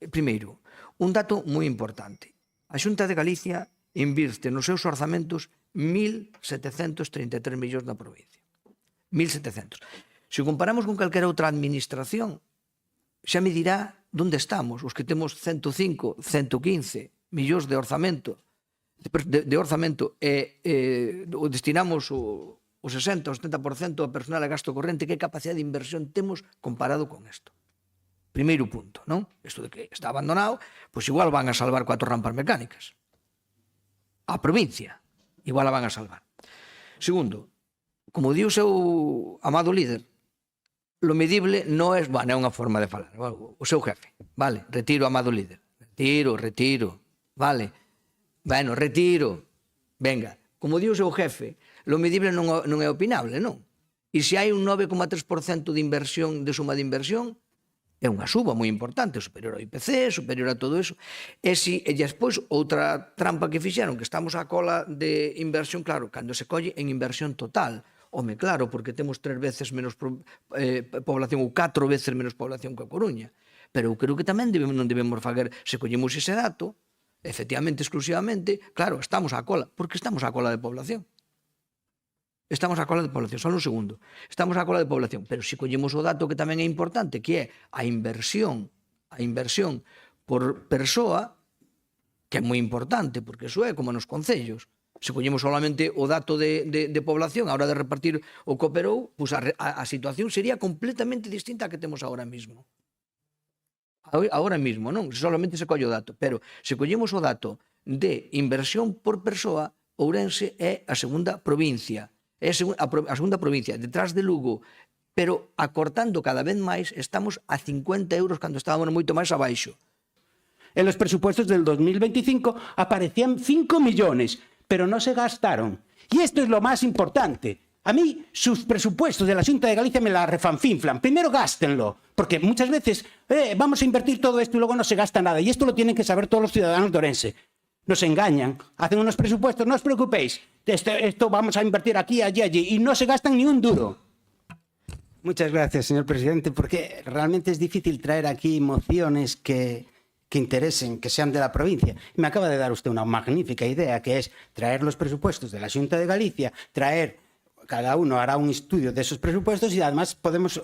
Primeiro, un dato moi importante. A Xunta de Galicia invirte nos seus orzamentos 1.733 millóns na provincia. 1.700. Se comparamos con calquera outra administración, xa me dirá onde estamos, os que temos 105, 115 millóns de orzamento e destinamos o 60 ou 70% a personal e gasto corrente, que capacidade de inversión temos comparado con isto? Primeiro punto, non? Isto de que está abandonado, pois igual van a salvar 4 rampas mecánicas. A provincia, igual a van a salvar. Segundo, como di o seu amado líder, lo medible non é, bueno, é unha forma de falar, o seu jefe, vale, retiro, amado líder, retiro, vale, bueno, retiro, venga, como di o seu jefe, lo medible non é opinable, non? E se hai un 9,3% de inversión, de suma de inversión, é unha suba moi importante, superior ao IPC, superior a todo eso. E despois, outra trampa que fixeron, que estamos á cola de inversión, claro, cando se colle en inversión total, home, claro, porque temos 3 veces menos población ou 4 veces menos población que a Coruña. Pero eu creo que tamén non debemos fazer, se collemos ese dato, efectivamente, exclusivamente, claro, estamos á cola, porque estamos á cola de población. Estamos á cola de población, só un segundo. Estamos á cola de población, pero se collemos o dato que tamén é importante, que é a inversión por persoa, que é moi importante, porque eso é como nos concellos. Se collemos solamente o dato de población a hora de repartir o que operou, pues a situación sería completamente distinta a que temos agora mismo. Agora mismo, non? Solamente se colle o dato. Pero se collemos o dato de inversión por persoa, Ourense é a segunda provincia. É a segunda provincia, detrás de Lugo, pero acortando cada vez máis, estamos a 50 euros cando estábamos moito máis abaixo. En los presupuestos del 2025 aparecían 5 millones, pero no se gastaron. Y esto es lo más importante. A mí, sus presupuestos de la Xunta de Galicia me la refanfinflan. Primero gástenlo, porque muchas veces vamos a invertir todo esto y luego no se gasta nada. Y esto lo tienen que saber todos los ciudadanos de Ourense. Nos engañan, hacen unos presupuestos, no os preocupéis, esto vamos a invertir aquí, allí, y no se gastan ni un duro. Muchas gracias, señor presidente, porque realmente es difícil traer aquí mociones que interesen, que sean de la provincia. Me acaba de dar usted una magnífica idea, que es traer los presupuestos de la Xunta de Galicia, cada uno hará un estudio de esos presupuestos y además podemos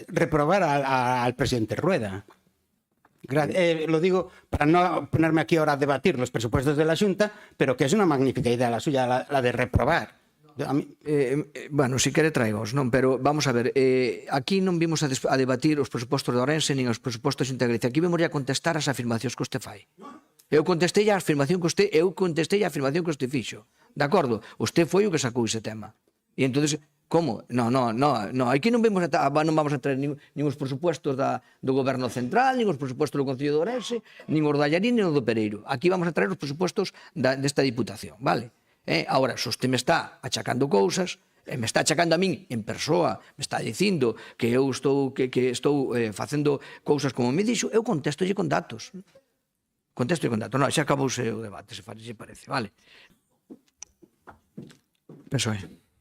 reprobar al presidente Rueda. Lo digo para no ponerme aquí ahora a debatir los presupuestos de la Xunta, pero que es una magnífica idea la suya, la de reprobar. Bueno, si quere traigos, non? Pero vamos a ver, aquí non vimos a debatir os presupostos de Ourense nin os presupostos de Galicia. Aquí vemos a contestar as afirmacións que usted fai. Eu contestei a afirmación que usted fixo. De acordo? Usted foi o que sacou ese tema. E entonces, como? No, aquí non vamos a traer nin os presupostos do Goberno Central, nin os presupostos do Concello de Ourense, nin os do Allarín, nin os do Pereiro. Aquí vamos a traer os presupostos desta Diputación, vale? Ahora, se usted me está achacando cousas, me está achacando a min en persoa, me está dicindo que eu estou facendo cousas como me dixo, eu contestolle con datos. Non, xa acabouse o debate, se parece, vale? PSOE.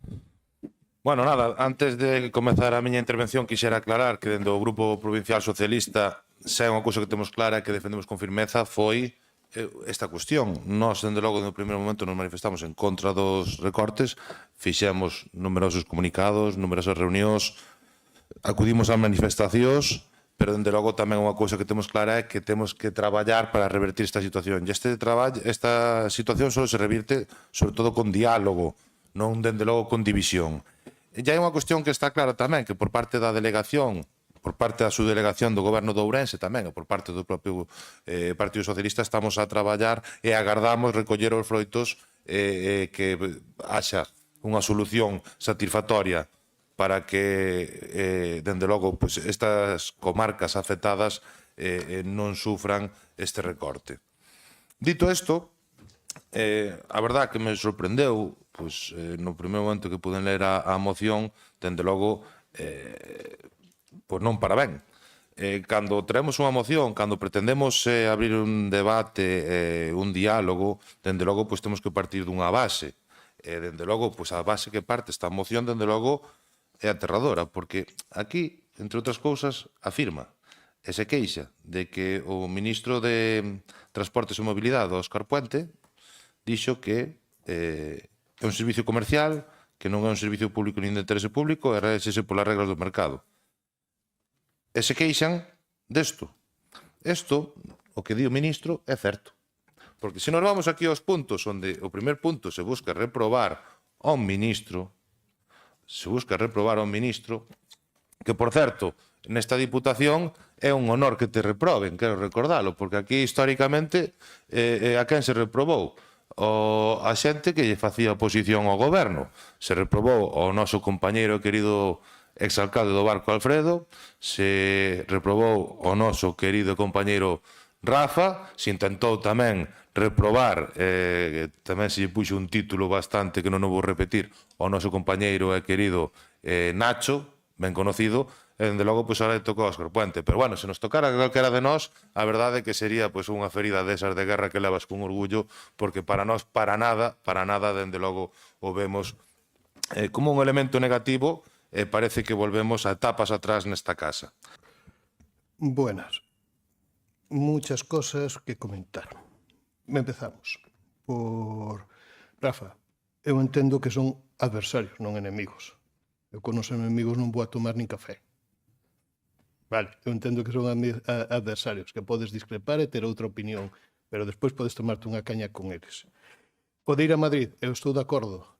Bueno, nada, antes de comezar a miña intervención quixera aclarar que dentro do Grupo Provincial Socialista xa é unha cousa que temos clara que defendemos con firmeza foi esta cuestión. Nós, dende logo, no primeiro momento nos manifestamos en contra dos recortes, fixemos numerosos comunicados, numerosas reunións, acudimos a manifestacións, pero dende logo tamén unha cousa que temos clara é que temos que traballar para revertir esta situación. E esta situación só se revirte sobre todo con diálogo, non dende logo con división. E hai unha cuestión que está clara tamén, que por parte da delegación, por parte da subdelegación do Goberno de Ourense tamén, e por parte do propio Partido Socialista, estamos a traballar e agardamos recoller os froitos que haxa unha solución satisfactoria para que, dende logo, estas comarcas afectadas non sufran este recorte. Dito isto, a verdad que me sorprendeu, no primeiro momento que puden ler a moción, dende logo, non para ben. Cando traemos unha moción, cando pretendemos abrir un debate, un diálogo, dende logo, temos que partir dunha base. Dende logo, a base que parte esta moción, dende logo, é aterradora, porque aquí, entre outras cousas, afirma e se queixa de que o ministro de Transportes e Mobilidade, Óscar Puente, dixo que é un servicio comercial, que non é un servicio público nin de interese público, e rexese polas regras do mercado. E se queixan desto. Isto, o que di o ministro, é certo. Porque se nos vamos aquí aos puntos onde o primer punto se busca reprobar a un ministro, que, por certo, nesta Diputación é un honor que te reproben, quero recordalo, porque aquí, históricamente, a quen se reprobou? A xente que lle facía oposición ao goberno. Se reprobou ao noso compañeiro querido exalcalde do Barco Alfredo, se reprobou ao noso querido compañeiro Rafa, se intentou tamén reprobar, tamén se lle puxo un título bastante que non o vou repetir, ao noso compañeiro e querido Nacho, ben conocido, e dende logo ahora tocou a Óscar Puente. Pero bueno, se nos tocara calquera de nós, a verdade é que sería unha ferida desas de guerra que levas con orgullo, porque para nós, para nada, dende logo, o vemos como un elemento negativo, e parece que volvemos a etapas atrás nesta casa. Buenas. Muchas cosas que comentar. Empezamos por Rafa. eu entendo que son adversarios, non enemigos. Eu con os enemigos non vou a tomar nin café. Vale, eu entendo que son adversarios, que podes discrepar e ter outra opinión, pero despois podes tomarte unha caña con eles. O de ir a Madrid, eu estou de acordo,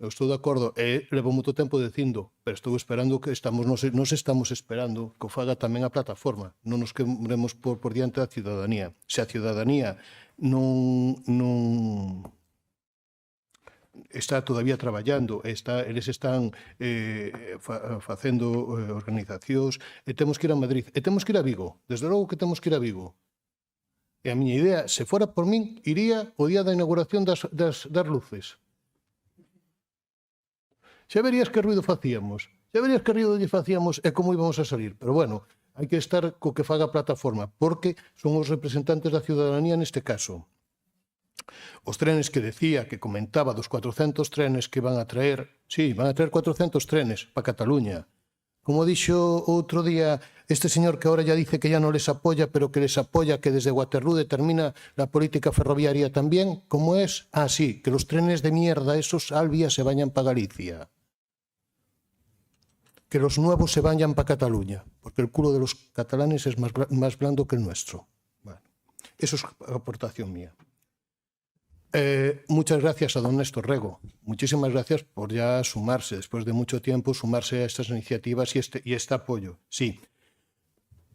e levo moito tempo dicindo, pero estou esperando que nos estamos esperando que o faga tamén a plataforma, non nos queremos por diante da ciudadanía. Se a ciudadanía non está todavía traballando, eles están facendo organizacións, e temos que ir a Madrid, e temos que ir a Vigo, desde logo que temos que ir a Vigo. E a miña idea, se fora por min, iría o día da inauguración das luces. Xa verías que ruido facíamos, e como íbamos a salir. Pero bueno, hai que estar co que faga a plataforma, porque son os representantes da ciudadanía neste caso. Os trenes que decía, que comentaba dos 400 trenes que van a traer, sí, van a traer 400 trenes para Cataluña. Como dixo outro día este señor que ahora ya dice que ya no les apoya, pero que les apoya, que desde Waterloo determina la política ferroviaria también, ¿cómo es? Ah, sí, que los trenes de mierda, esos Alvia, se vayan para Galicia. Que los nuevos se vayan para Cataluña, porque el culo de los catalanes es más blando que el nuestro. Bueno, eso es aportación mía. Muchas gracias a don Néstor Rego. Muchísimas gracias por ya sumarse, después de mucho tiempo, sumarse a estas iniciativas y este apoyo. Sí.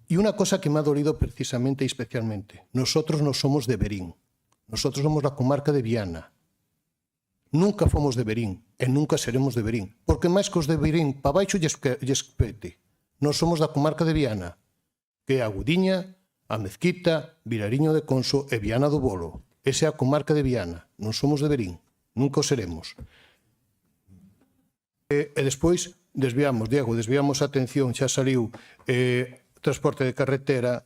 Y una cosa que me ha dolido precisamente y especialmente. Nosotros no somos de Verín. Nosotros somos la comarca de Viana. Nunca fomos de Verín e nunca seremos de Verín. Porque máis que os de Verín pa baixo lle espete. Nós somos da comarca de Viana, que é a Gudiña, a Mezquita, Vilariño de Conso e Viana do Bolo. Esa é a comarca de Viana, non somos de Verín, nunca o seremos. E despois desviamos a atención, xa saliu transporte de carretera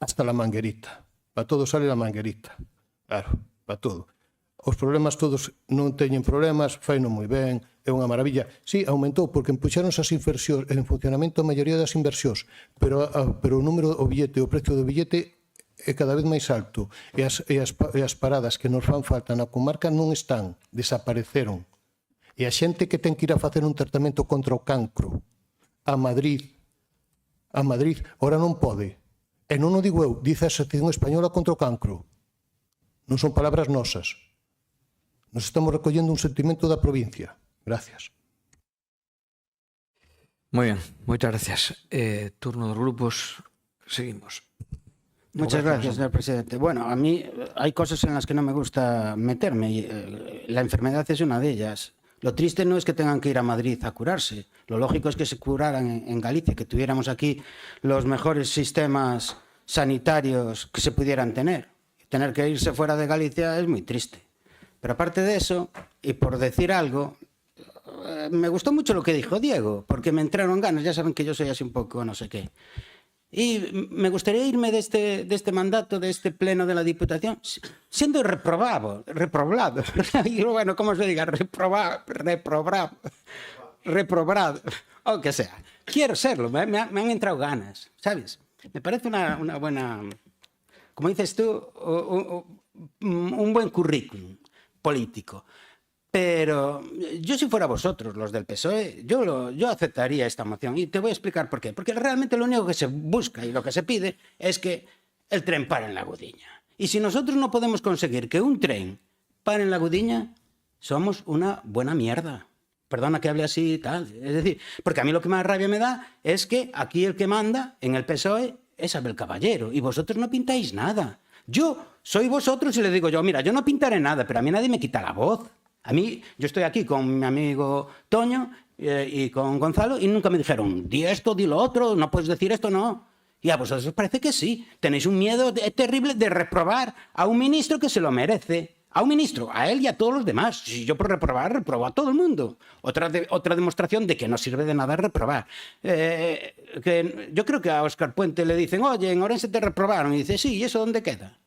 hasta la Manguerita. Para todo sale la Manguerita, claro, para todo. Os problemas todos non teñen problemas, faino moi ben, é unha maravilla. Sí, aumentou porque empuxaronse as inversións, en funcionamento a maioría das inversións, pero o número, o billete, o precio do billete é cada vez máis alto e as paradas que nos fan falta na comarca non están, desapareceron. E a xente que ten que ir a facer un tratamento contra o cancro a Madrid, ora non pode. E non o digo eu, dice a Asociación Española contra o Cancro. Non son palabras nosas. Nos estamos recollendo un sentimento da provincia. Gracias. Moi ben, moitas gracias. Turno dos grupos, seguimos. Muchas gracias, señor presidente. Bueno, a mí hay cosas en las que no me gusta meterme. La enfermedad es una de ellas. Lo triste no es que tengan que ir a Madrid a curarse. Lo lógico es que se curaran en Galicia, que tuviéramos aquí los mejores sistemas sanitarios que se pudieran tener. Tener que irse fuera de Galicia es muy triste. Pero aparte de eso, y por decir algo, me gustó mucho lo que dijo Diego, porque me entraron ganas. Ya saben que yo soy así un poco no sé qué. Y me gustaría irme de este mandato, de este pleno de la Diputación, siendo reprobado. Y bueno, ¿cómo se diga? Reprobado, o que sea. Quiero serlo, me han entrado ganas, ¿sabes? Me parece una buena, como dices tú, un buen currículum político. Pero yo, si fuera vosotros, los del PSOE, yo aceptaría esta moción. Y te voy a explicar por qué. Porque realmente lo único que se busca y lo que se pide es que el tren pare en la Gudiña. Y si nosotros no podemos conseguir que un tren pare en la Gudiña, somos una buena mierda. Perdona que hable así y tal. Es decir, porque a mí lo que más rabia me da es que aquí el que manda en el PSOE es Abel Caballero. Y vosotros no pintáis nada. Yo soy vosotros y le digo yo, mira, yo no pintaré nada, pero a mí nadie me quita la voz. A mí, yo estoy aquí con mi amigo Toño y con Gonzalo y nunca me dijeron, di esto, di lo otro, no puedes decir esto, no. Y a vosotros os parece que sí. Tenéis un miedo terrible de reprobar a un ministro que se lo merece. A un ministro, a él y a todos los demás. Si yo por reprobar, reprobo a todo el mundo. Otra demostración de que no sirve de nada reprobar. Que yo creo que a Óscar Puente le dicen, oye, en Orense te reprobaron. Y dice, sí, ¿y eso dónde queda?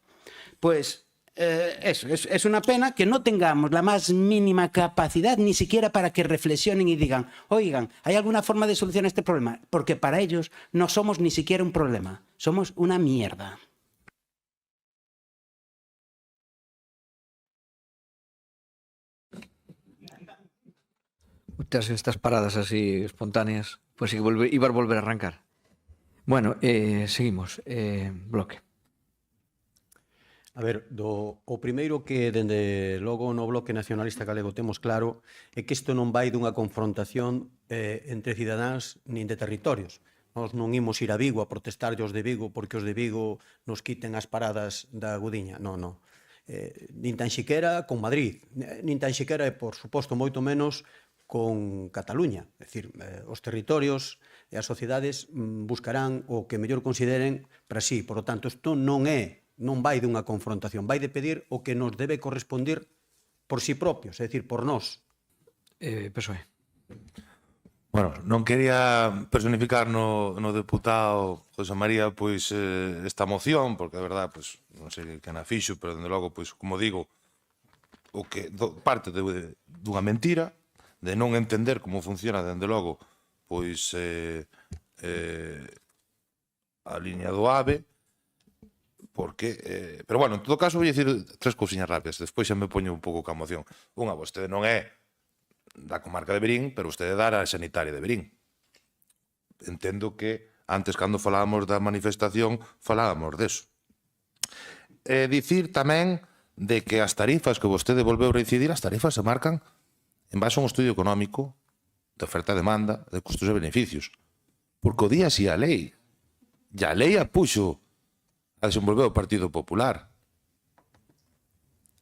Pues... eso, es una pena que no tengamos la más mínima capacidad ni siquiera para que reflexionen y digan, oigan, ¿hay alguna forma de solucionar este problema? Porque para ellos no somos ni siquiera un problema, somos una mierda. tes estas paradas así espontáneas, pois sí que ibas volver a arrancar. Bueno, seguimos. Bloque. A ver, o primeiro que, dende logo, no Bloque Nacionalista Galego temos claro é que isto non vai dunha confrontación entre cidadáns nin de territorios. Nós non imos ir a Vigo a protestar os de Vigo porque os de Vigo nos quiten as paradas da Gudiña. Non, non. Nin tan xiquera con Madrid, nin tan xiquera e, por suposto, moito menos con Cataluña. É dicir, os territorios e as sociedades buscarán o que mellor consideren para sí. Por lo tanto, isto non vai dunha confrontación, vai de pedir o que nos debe correspondir por sí propios, é dicir, por nós. PSOE. Bueno, non quería personificar no deputado José María pois esta moción, porque a verdad, pois non sei que na fixo, pero dende logo, pois como digo, o que parte dunha mentira, de non entender como funciona dende logo pois a liña do AVE, porque, pero bueno, en todo caso vou dicir tres cousiñas rápidas, despois xa me poño un pouco ca moción. Unha, vostede non é da comarca de Verín, pero vostede dá a sanitaria de Verín. Entendo que antes, cando falábamos da manifestación, falábamos deso. Dicir tamén de que as tarifas que vostede volveu reincidir, as tarifas se marcan en base a un estudio económico de oferta e demanda, de custos e beneficios. Porque o día si a lei, e a lei a puxo a desenvolver o Partido Popular.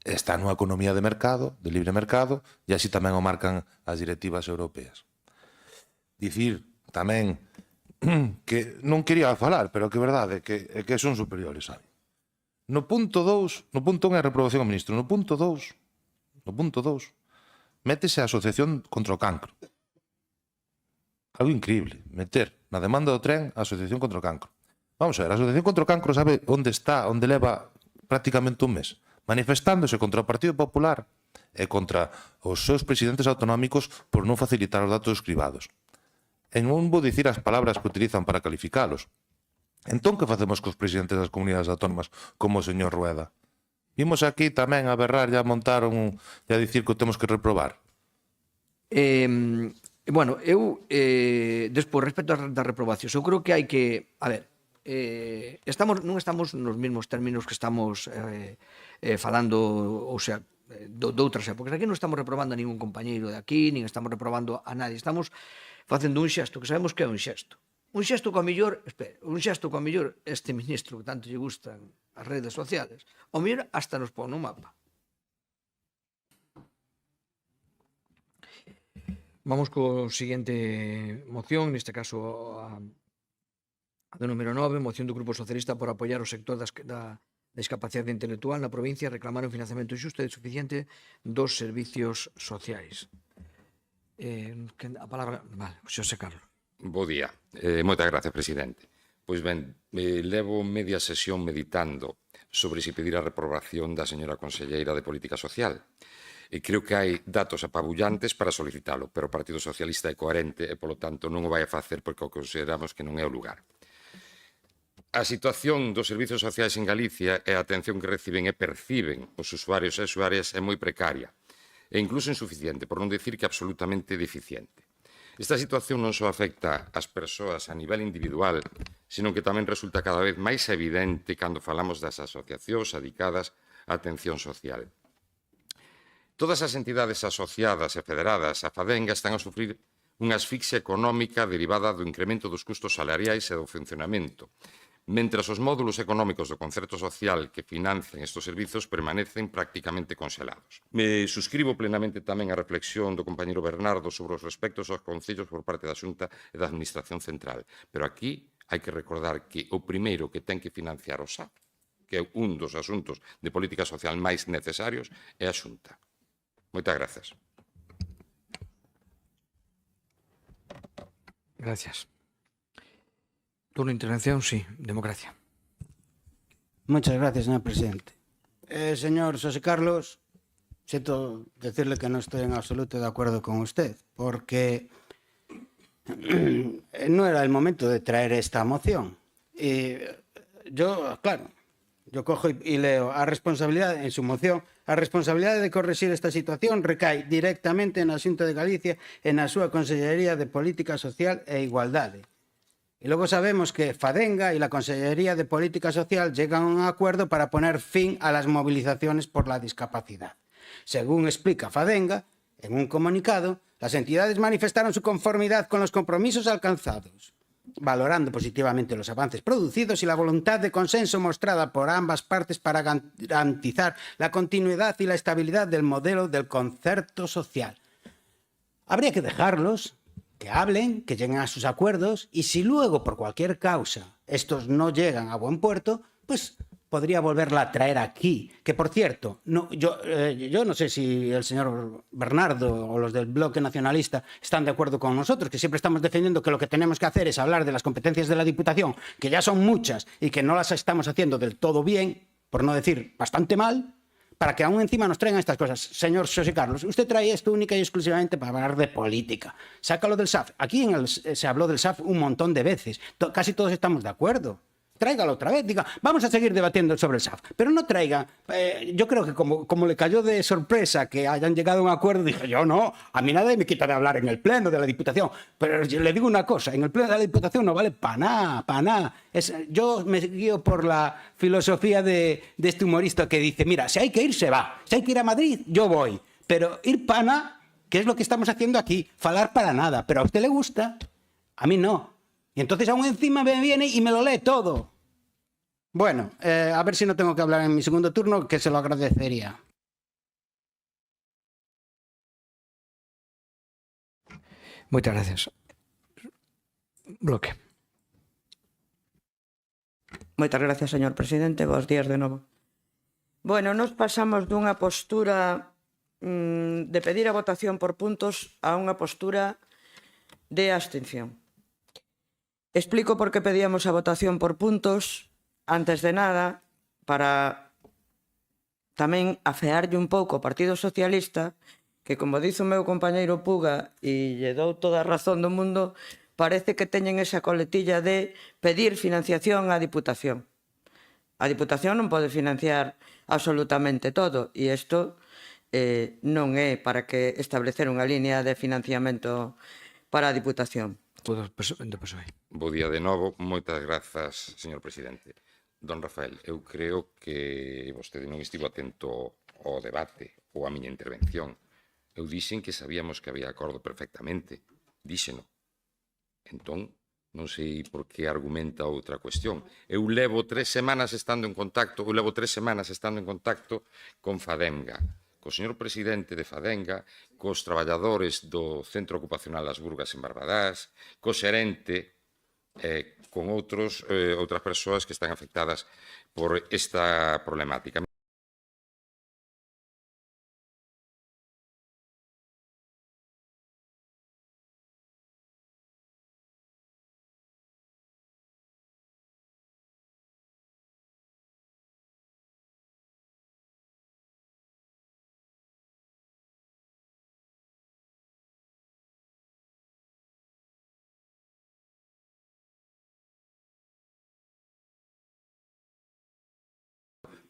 Está nunha economía de mercado, de libre mercado, e así tamén o marcan as directivas europeas. Dicir tamén que non quería falar, pero que é verdade, que son superiores, sabe? No punto 2, no punto 1 é a reprobación ao ministro, no punto 2, métese a Asociación contra o Cancro. Algo increíble, meter na demanda do tren a Asociación contra o Cancro. Vamos a ver, a Asociación contra o Cancro sabe onde está, onde leva prácticamente un mes, manifestándose contra o Partido Popular e contra os seus presidentes autonómicos por non facilitar os datos escribados. E non vou dicir as palabras que utilizan para calificalos. Entón, que facemos cos presidentes das comunidades autónomas como o señor Rueda? Vimos aquí tamén a berrar e a montar e a dicir que o temos que reprobar. Bueno, eu, despois, respecto das reprobacións, eu creo que hai que... A ver, non estamos nos mesmos términos que estamos falando, ou sea, de outras épocas. Aquí non estamos reprobando a ningún compañeiro de aquí, nin estamos reprobando a nadie. Estamos facendo un xesto, que sabemos que é un xesto. Un xesto co mellor, este ministro que tanto lle gustan as redes sociales, o mellor hasta nos pon no mapa. Vamos co seguinte moción, neste caso a do número 9, moción do Grupo Socialista por apoiar o sector da discapacidade intelectual na provincia e reclamar un financiamento xusto e suficiente dos servicios sociais. A palabra... Vale, Xosé Carlos. Bo día. Moitas gracias, presidente. Pois ben, levo media sesión meditando sobre se pedir a reprobación da señora conselleira de Política Social. E creo que hai datos apabullantes para solicitalo, pero o Partido Socialista é coherente e, polo tanto, non o vai a facer porque consideramos que non é o lugar. A situación dos servizos sociais en Galicia e a atención que reciben e perciben os usuarios e usuarias é moi precaria e incluso insuficiente, por non decir que absolutamente deficiente. Esta situación non só afecta ás persoas a nivel individual, senón que tamén resulta cada vez máis evidente cando falamos das asociacións dedicadas á atención social. Todas as entidades asociadas e federadas á Fadenga están a sufrir unha asfixia económica derivada do incremento dos custos salariais e do funcionamento, mentres os módulos económicos do concerto social que financian estes servizos permanecen prácticamente congelados. Me suscribo plenamente tamén a reflexión do compañeiro Bernardo sobre os respectos aos concellos por parte da Xunta e da Administración Central, pero aquí hai que recordar que o primeiro que ten que financiar o SAP, que é un dos asuntos de política social máis necesarios, é a Xunta. Moitas grazas. Gracias. Turno de intervención, sí. Democracia. Muchas gracias, señor presidente. Señor José Carlos, siento decirle que no estoy en absoluto de acuerdo con usted, porque no era el momento de traer esta moción. Y yo, claro, yo cojo y leo a responsabilidad en su moción A responsabilidade de corrixir esta situación recae directamente na Xunta de Galicia e na súa Consellería de Política Social e Igualdade. Y luego sabemos que Fadenga y la Consellería de Política Social llegan a un acuerdo para poner fin a las movilizaciones por la discapacidad. Según explica Fadenga, en un comunicado, las entidades manifestaron su conformidad con los compromisos alcanzados, valorando positivamente los avances producidos y la voluntad de consenso mostrada por ambas partes para garantizar la continuidad y la estabilidad del modelo del concerto social. Habría que dejarlos, que hablen, que lleguen a sus acuerdos, y si luego, por cualquier causa, estos no llegan a buen puerto, pues podría volverla a traer aquí. Que, por cierto, yo no sé si el señor Bernardo o los del Bloque Nacionalista están de acuerdo con nosotros, que siempre estamos defendiendo que lo que tenemos que hacer es hablar de las competencias de la Diputación, que ya son muchas y que no las estamos haciendo del todo bien, por no decir bastante mal, para que aún encima nos traigan estas cosas. Señor José Carlos, usted trae esto única y exclusivamente para hablar de política. Sácalo del SAF. Aquí se habló del SAF un montón de veces. Casi todos estamos de acuerdo. Tráigalo otra vez, diga, vamos a seguir debatiendo sobre el SAF, pero no traiga, yo creo que como le cayó de sorpresa que hayan llegado a un acuerdo, dije yo no, a mí nadie me quita de hablar en el Pleno de la Diputación, pero le digo una cosa, en el Pleno de la Diputación no vale para nada. Yo me guío por la filosofía de este humorista que dice, mira, si hay que ir, se va, si hay que ir a Madrid, yo voy, pero ir para nada, que es lo que estamos haciendo aquí, falar para nada, pero a usted le gusta, a mí no. Y entonces aún encima me viene y me lo lee todo. Bueno, a ver si no tengo que hablar en mi segundo turno, que se lo agradecería. Moitas gracias. Bloque. Moitas gracias, señor presidente. Bos días de novo. Bueno, nos pasamos dunha postura de pedir a votación por puntos a unha postura de abstención. Explico por qué pedíamos a votación por puntos. Antes de nada, para tamén afearlle un pouco ao Partido Socialista, que, como dice o meu compañeiro Puga, e lle dou toda a razón do mundo, parece que teñen esa coletilla de pedir financiación á Diputación. A Diputación non pode financiar absolutamente todo, e isto non é para que establecer unha línea de financiamento para a Diputación. Bo día de novo, moitas grazas, señor presidente. Don Rafael, eu creo que vostede non estivo atento ao debate ou á miña intervención. Eu dixen que sabíamos que había acordo perfectamente. Díxeno. Entón, non sei por que argumenta outra cuestión. Eu levo 3 semanas estando en contacto con Fadenga, co señor presidente de Fadenga, cos traballadores do Centro Ocupacional Las Burgas en Barbadás, co xerente, con outras persoas que están afectadas por esta problemática.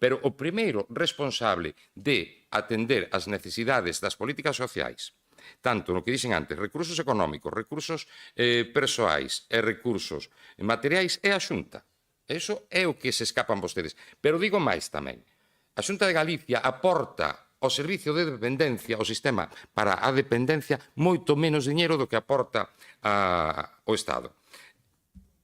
Pero o primeiro responsable de atender as necesidades das políticas sociais, tanto no que dixen antes, recursos económicos, recursos persoais e recursos materiais, é a Xunta. Eso é o que se escapan vostedes. Pero digo máis tamén. A Xunta de Galicia aporta ao servicio de dependencia, ao sistema para a dependencia, moito menos diñeiro do que aporta o Estado.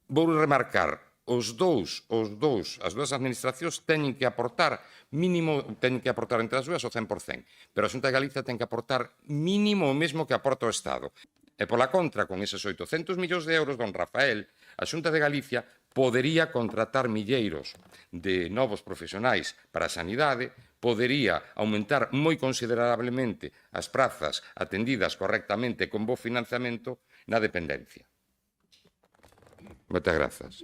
Vou remarcar, as dúas administracións teñen que aportar entre as dúas o 100%, pero a Xunta de Galicia ten que aportar mínimo o mesmo que aporta o Estado. E pola contra, con eses 800 millóns de euros, don Rafael, a Xunta de Galicia podería contratar milleiros de novos profesionais para a sanidade, podería aumentar moi considerablemente as prazas atendidas correctamente con bo financiamento na dependencia. Moitas grazas.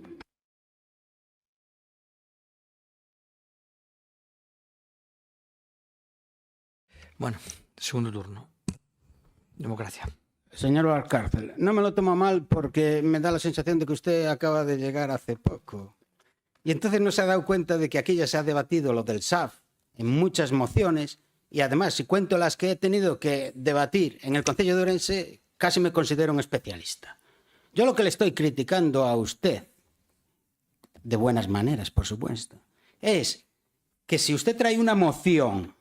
Bueno, segundo turno. Democracia. Señor Valcárcel, no me lo tomo mal porque me da la sensación de que usted acaba de llegar hace poco. Y entonces no se ha dado cuenta de que aquí ya se ha debatido lo del SAF en muchas mociones, y además, si cuento las que he tenido que debatir en el Concello de Ourense, casi me considero un especialista. Yo lo que le estoy criticando a usted, de buenas maneras, por supuesto, es que si usted trae una moción,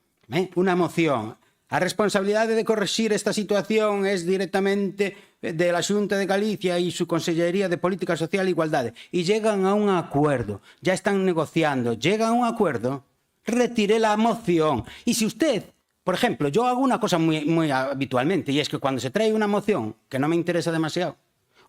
a responsabilidade de corregir esta situación es directamente de la Xunta de Galicia y su Consellería de Política Social e Igualdade, y llegan a un acuerdo, ya están negociando, llegan a un acuerdo, retire la moción. Y si usted, por ejemplo, yo hago una cosa muy habitualmente, y es que cuando se trae una moción que no me interesa demasiado,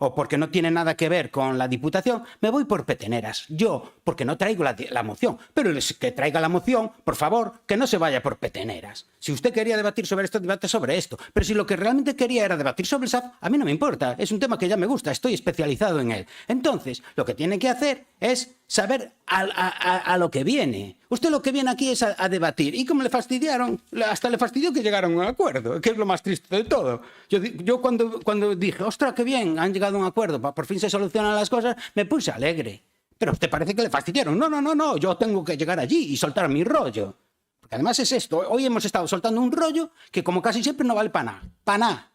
o porque no tiene nada que ver con la Diputación, me voy por peteneras. Yo, porque no traigo la moción. Pero el que traiga la moción, por favor, que no se vaya por peteneras. Si usted quería debatir sobre esto, debate sobre esto. Pero si lo que realmente quería era debatir sobre el SAF, a mí no me importa. Es un tema que ya me gusta, estoy especializado en él. Entonces, lo que tiene que hacer es saber a lo que viene. Usted lo que viene aquí es a debatir. Y como le fastidiaron, hasta le fastidió que llegaron a un acuerdo, que es lo más triste de todo. Yo cuando dije, ostras, qué bien, han llegado a un acuerdo, por fin se solucionan las cosas, me puse alegre. Pero a usted parece que le fastidiaron. No, yo tengo que llegar allí y soltar mi rollo. Porque además es esto, hoy hemos estado soltando un rollo que como casi siempre no vale para nada.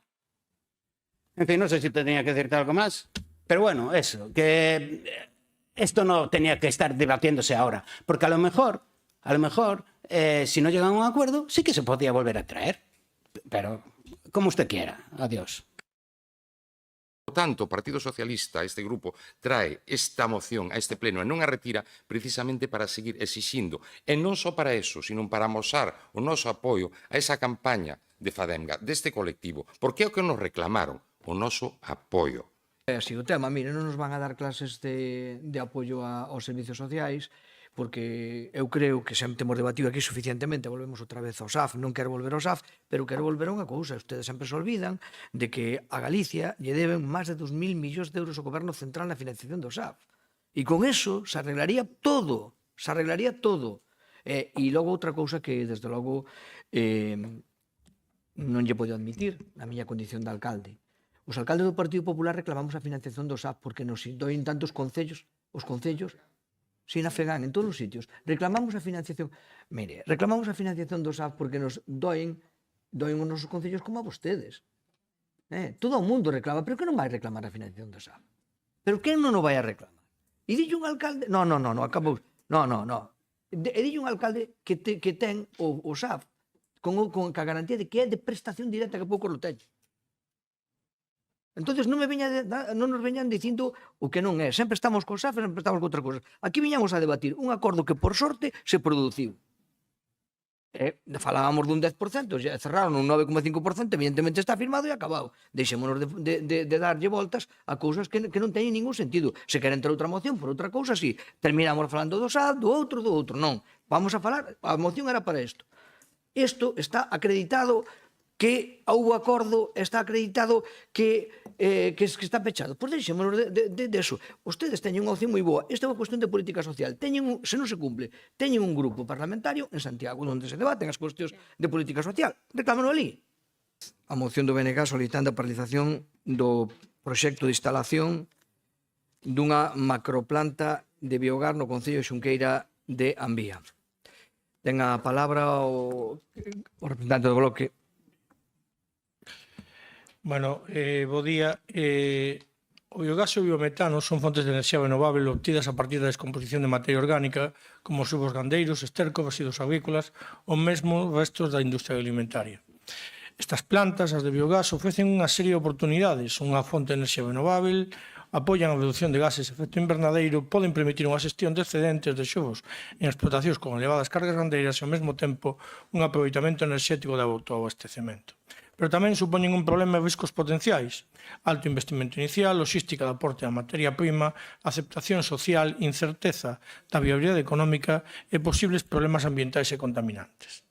En fin, no sé si tenía que decirte algo más. Pero bueno, eso, que esto no tenía que estar debatiéndose ahora. Porque a lo mejor, si no llegan a un acuerdo, sí que se podía volver a traer. Pero como usted quiera. Adiós. Por tanto, o Partido Socialista, este grupo, trae esta moción a este pleno e non a retira precisamente para seguir exixindo, e non só para eso, sino para amosar o noso apoio a esa campaña de Fademga, deste colectivo, porque é o que nos reclamaron, o noso apoio. É así o tema, mire, non nos van a dar clases de apoio aos servicios sociais, porque eu creo que sempre temos debatido aquí suficientemente, volvemos outra vez ao SAF, non quero volver ao SAF, pero quero volver a unha cousa, ustedes sempre se olvidan de que a Galicia lle deben máis de 2.000 millóns de euros ao goberno central na financiación do SAF. E con eso se arreglaría todo, E logo outra cousa que, desde logo, non lle podo admitir na miña condición de alcalde. Os alcaldes do Partido Popular reclamamos a financiación do SAF porque nos doen tantos concellos, os concellos, sin afegán, en todos os sitios. Reclamamos a financiación. Mire, reclamamos a financiación do SAF porque nos doen os nosos concellos como a vostedes. Todo o mundo reclama, pero que non vai reclamar a financiación do SAF? Pero quen non o vai a reclamar? E dille un alcalde... No, acabou. No. E dille un alcalde que ten o SAF con a garantía de que é de prestación directa, que pouco lo teño. Entonces non nos veñan dicindo o que non é. Sempre estamos con SAF, sempre estamos con outra cousa. Aquí viñamos a debatir un acordo que, por sorte, se produciu. Falábamos dun 10%, ya cerraron un 9,5%, evidentemente está firmado e acabado. Deixémonos de darlle voltas a cousas que non teñen ningún sentido. Se queren ter outra moción por outra cousa, sí. Terminamos falando do SAF, do outro. Non. Vamos a falar, a moción era para isto. Isto está acreditado que houve acordo, está acreditado que está pechado. Pois deixémonos de eso. Ustedes teñen unha opción moi boa. Esta é unha cuestión de política social. Se non se cumple, teñen un grupo parlamentario en Santiago onde se debaten as cuestións de política social. Reclámano ali. A moción do BNG solicitando a paralización do proxecto de instalación dunha macroplanta de biogar no Concello de Xunqueira de Ambía. Ten a palabra o representante do bloque. Bueno, bo día. O biogás e o biometano son fontes de enerxía renovable obtidas a partir da descomposición de materia orgánica como subos gandeiros, esterco, residuos agrícolas ou mesmo restos da industria alimentaria. Estas plantas, as de biogás, ofrecen unha serie de oportunidades. Unha fonte de enerxía renovable, apoian a reducción de gases de efecto invernadeiro, poden permitir unha xestión de excedentes de xovos en explotacións con elevadas cargas gandeiras e ao mesmo tempo un aproveitamento enerxético de autoabastecemento. Pero tamén supoñen un problema de riscos potenciais, alto investimento inicial, logística de aporte a materia prima, aceptación social, incerteza da viabilidade económica e posibles problemas ambientais e contaminantes.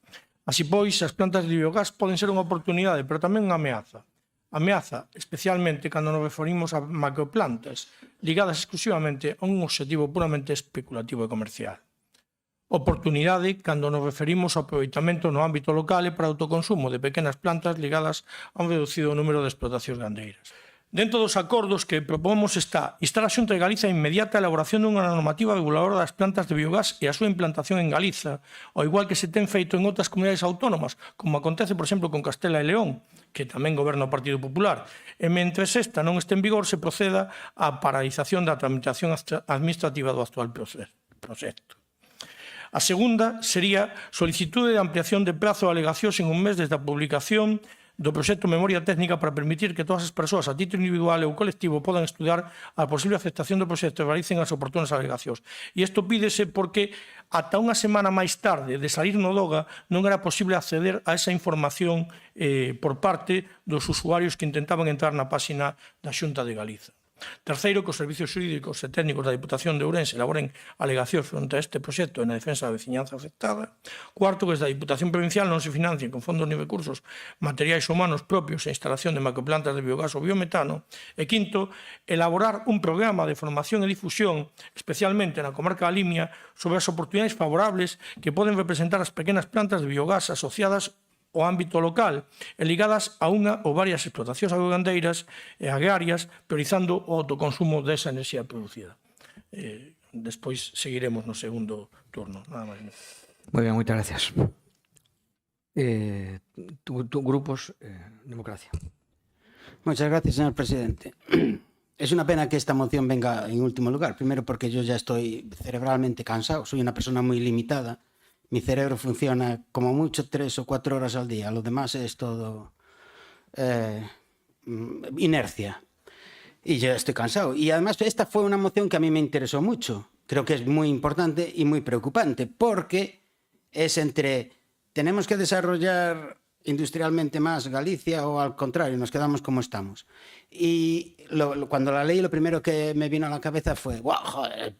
Así pois, as plantas de biogás poden ser unha oportunidade, pero tamén unha ameaza. Ameaza, especialmente cando nos referimos a macroplantas ligadas exclusivamente a un obxectivo puramente especulativo e comercial. Oportunidade cando nos referimos ao aproveitamento no ámbito local e para autoconsumo de pequenas plantas ligadas a un reducido número de explotacións gandeiras. Dentro dos acordos que propomos está instar a Xunta de Galiza a inmediata elaboración dunha normativa reguladora das plantas de biogás e a súa implantación en Galiza, ao igual que se ten feito en outras comunidades autónomas, como acontece, por exemplo, con Castela e León, que tamén goberna o Partido Popular. E mentres esta non este en vigor, se proceda á paralización da tramitación administrativa do actual proxecto. A segunda sería solicitude de ampliación de prazo de alegacións en un mes desde a publicación do proxecto Memoria Técnica para permitir que todas as persoas a título individual ou colectivo podan estudiar a posible aceptación do proxecto e realicen as oportunas alegacións. E isto pídese porque ata unha semana máis tarde de salir no DOGA non era posible acceder a esa información por parte dos usuarios que intentaban entrar na páxina da Xunta de Galiza. Terceiro, que os servicios xurídicos e técnicos da Diputación de Ourense elaboren alegacións fronte a este proxecto e na defensa da veciñanza afectada. Cuarto, que desde a Diputación Provincial non se financien con fondos ni recursos materiais humanos propios e instalación de macroplantas de biogás ou biometano. E quinto, elaborar un programa de formación e difusión, especialmente na comarca da Limia, sobre as oportunidades favorables que poden representar as pequenas plantas de biogás asociadas ao ámbito local e ligadas a unha ou varias explotacións agrogandeiras e agrarias, priorizando o autoconsumo desa enerxía producida. Despois seguiremos no segundo turno. Nada máis. Moi ben, moitas gracias. Grupos, Democracia. Muchas gracias, señor presidente. Es una pena que esta moción venga en último lugar. Primero porque yo ya estoy cerebralmente cansado. Soy una persona muy limitada. Mi cerebro funciona como mucho 3 o 4 horas al día. Lo demás es todo inercia. Y yo estoy cansado. Y además esta fue una moción que a mí me interesó mucho. Creo que es muy importante y muy preocupante porque es entre tenemos que desarrollar industrialmente más Galicia o al contrario, nos quedamos como estamos. Y cuando la leí, lo primero que me vino a la cabeza fue, wow, joder,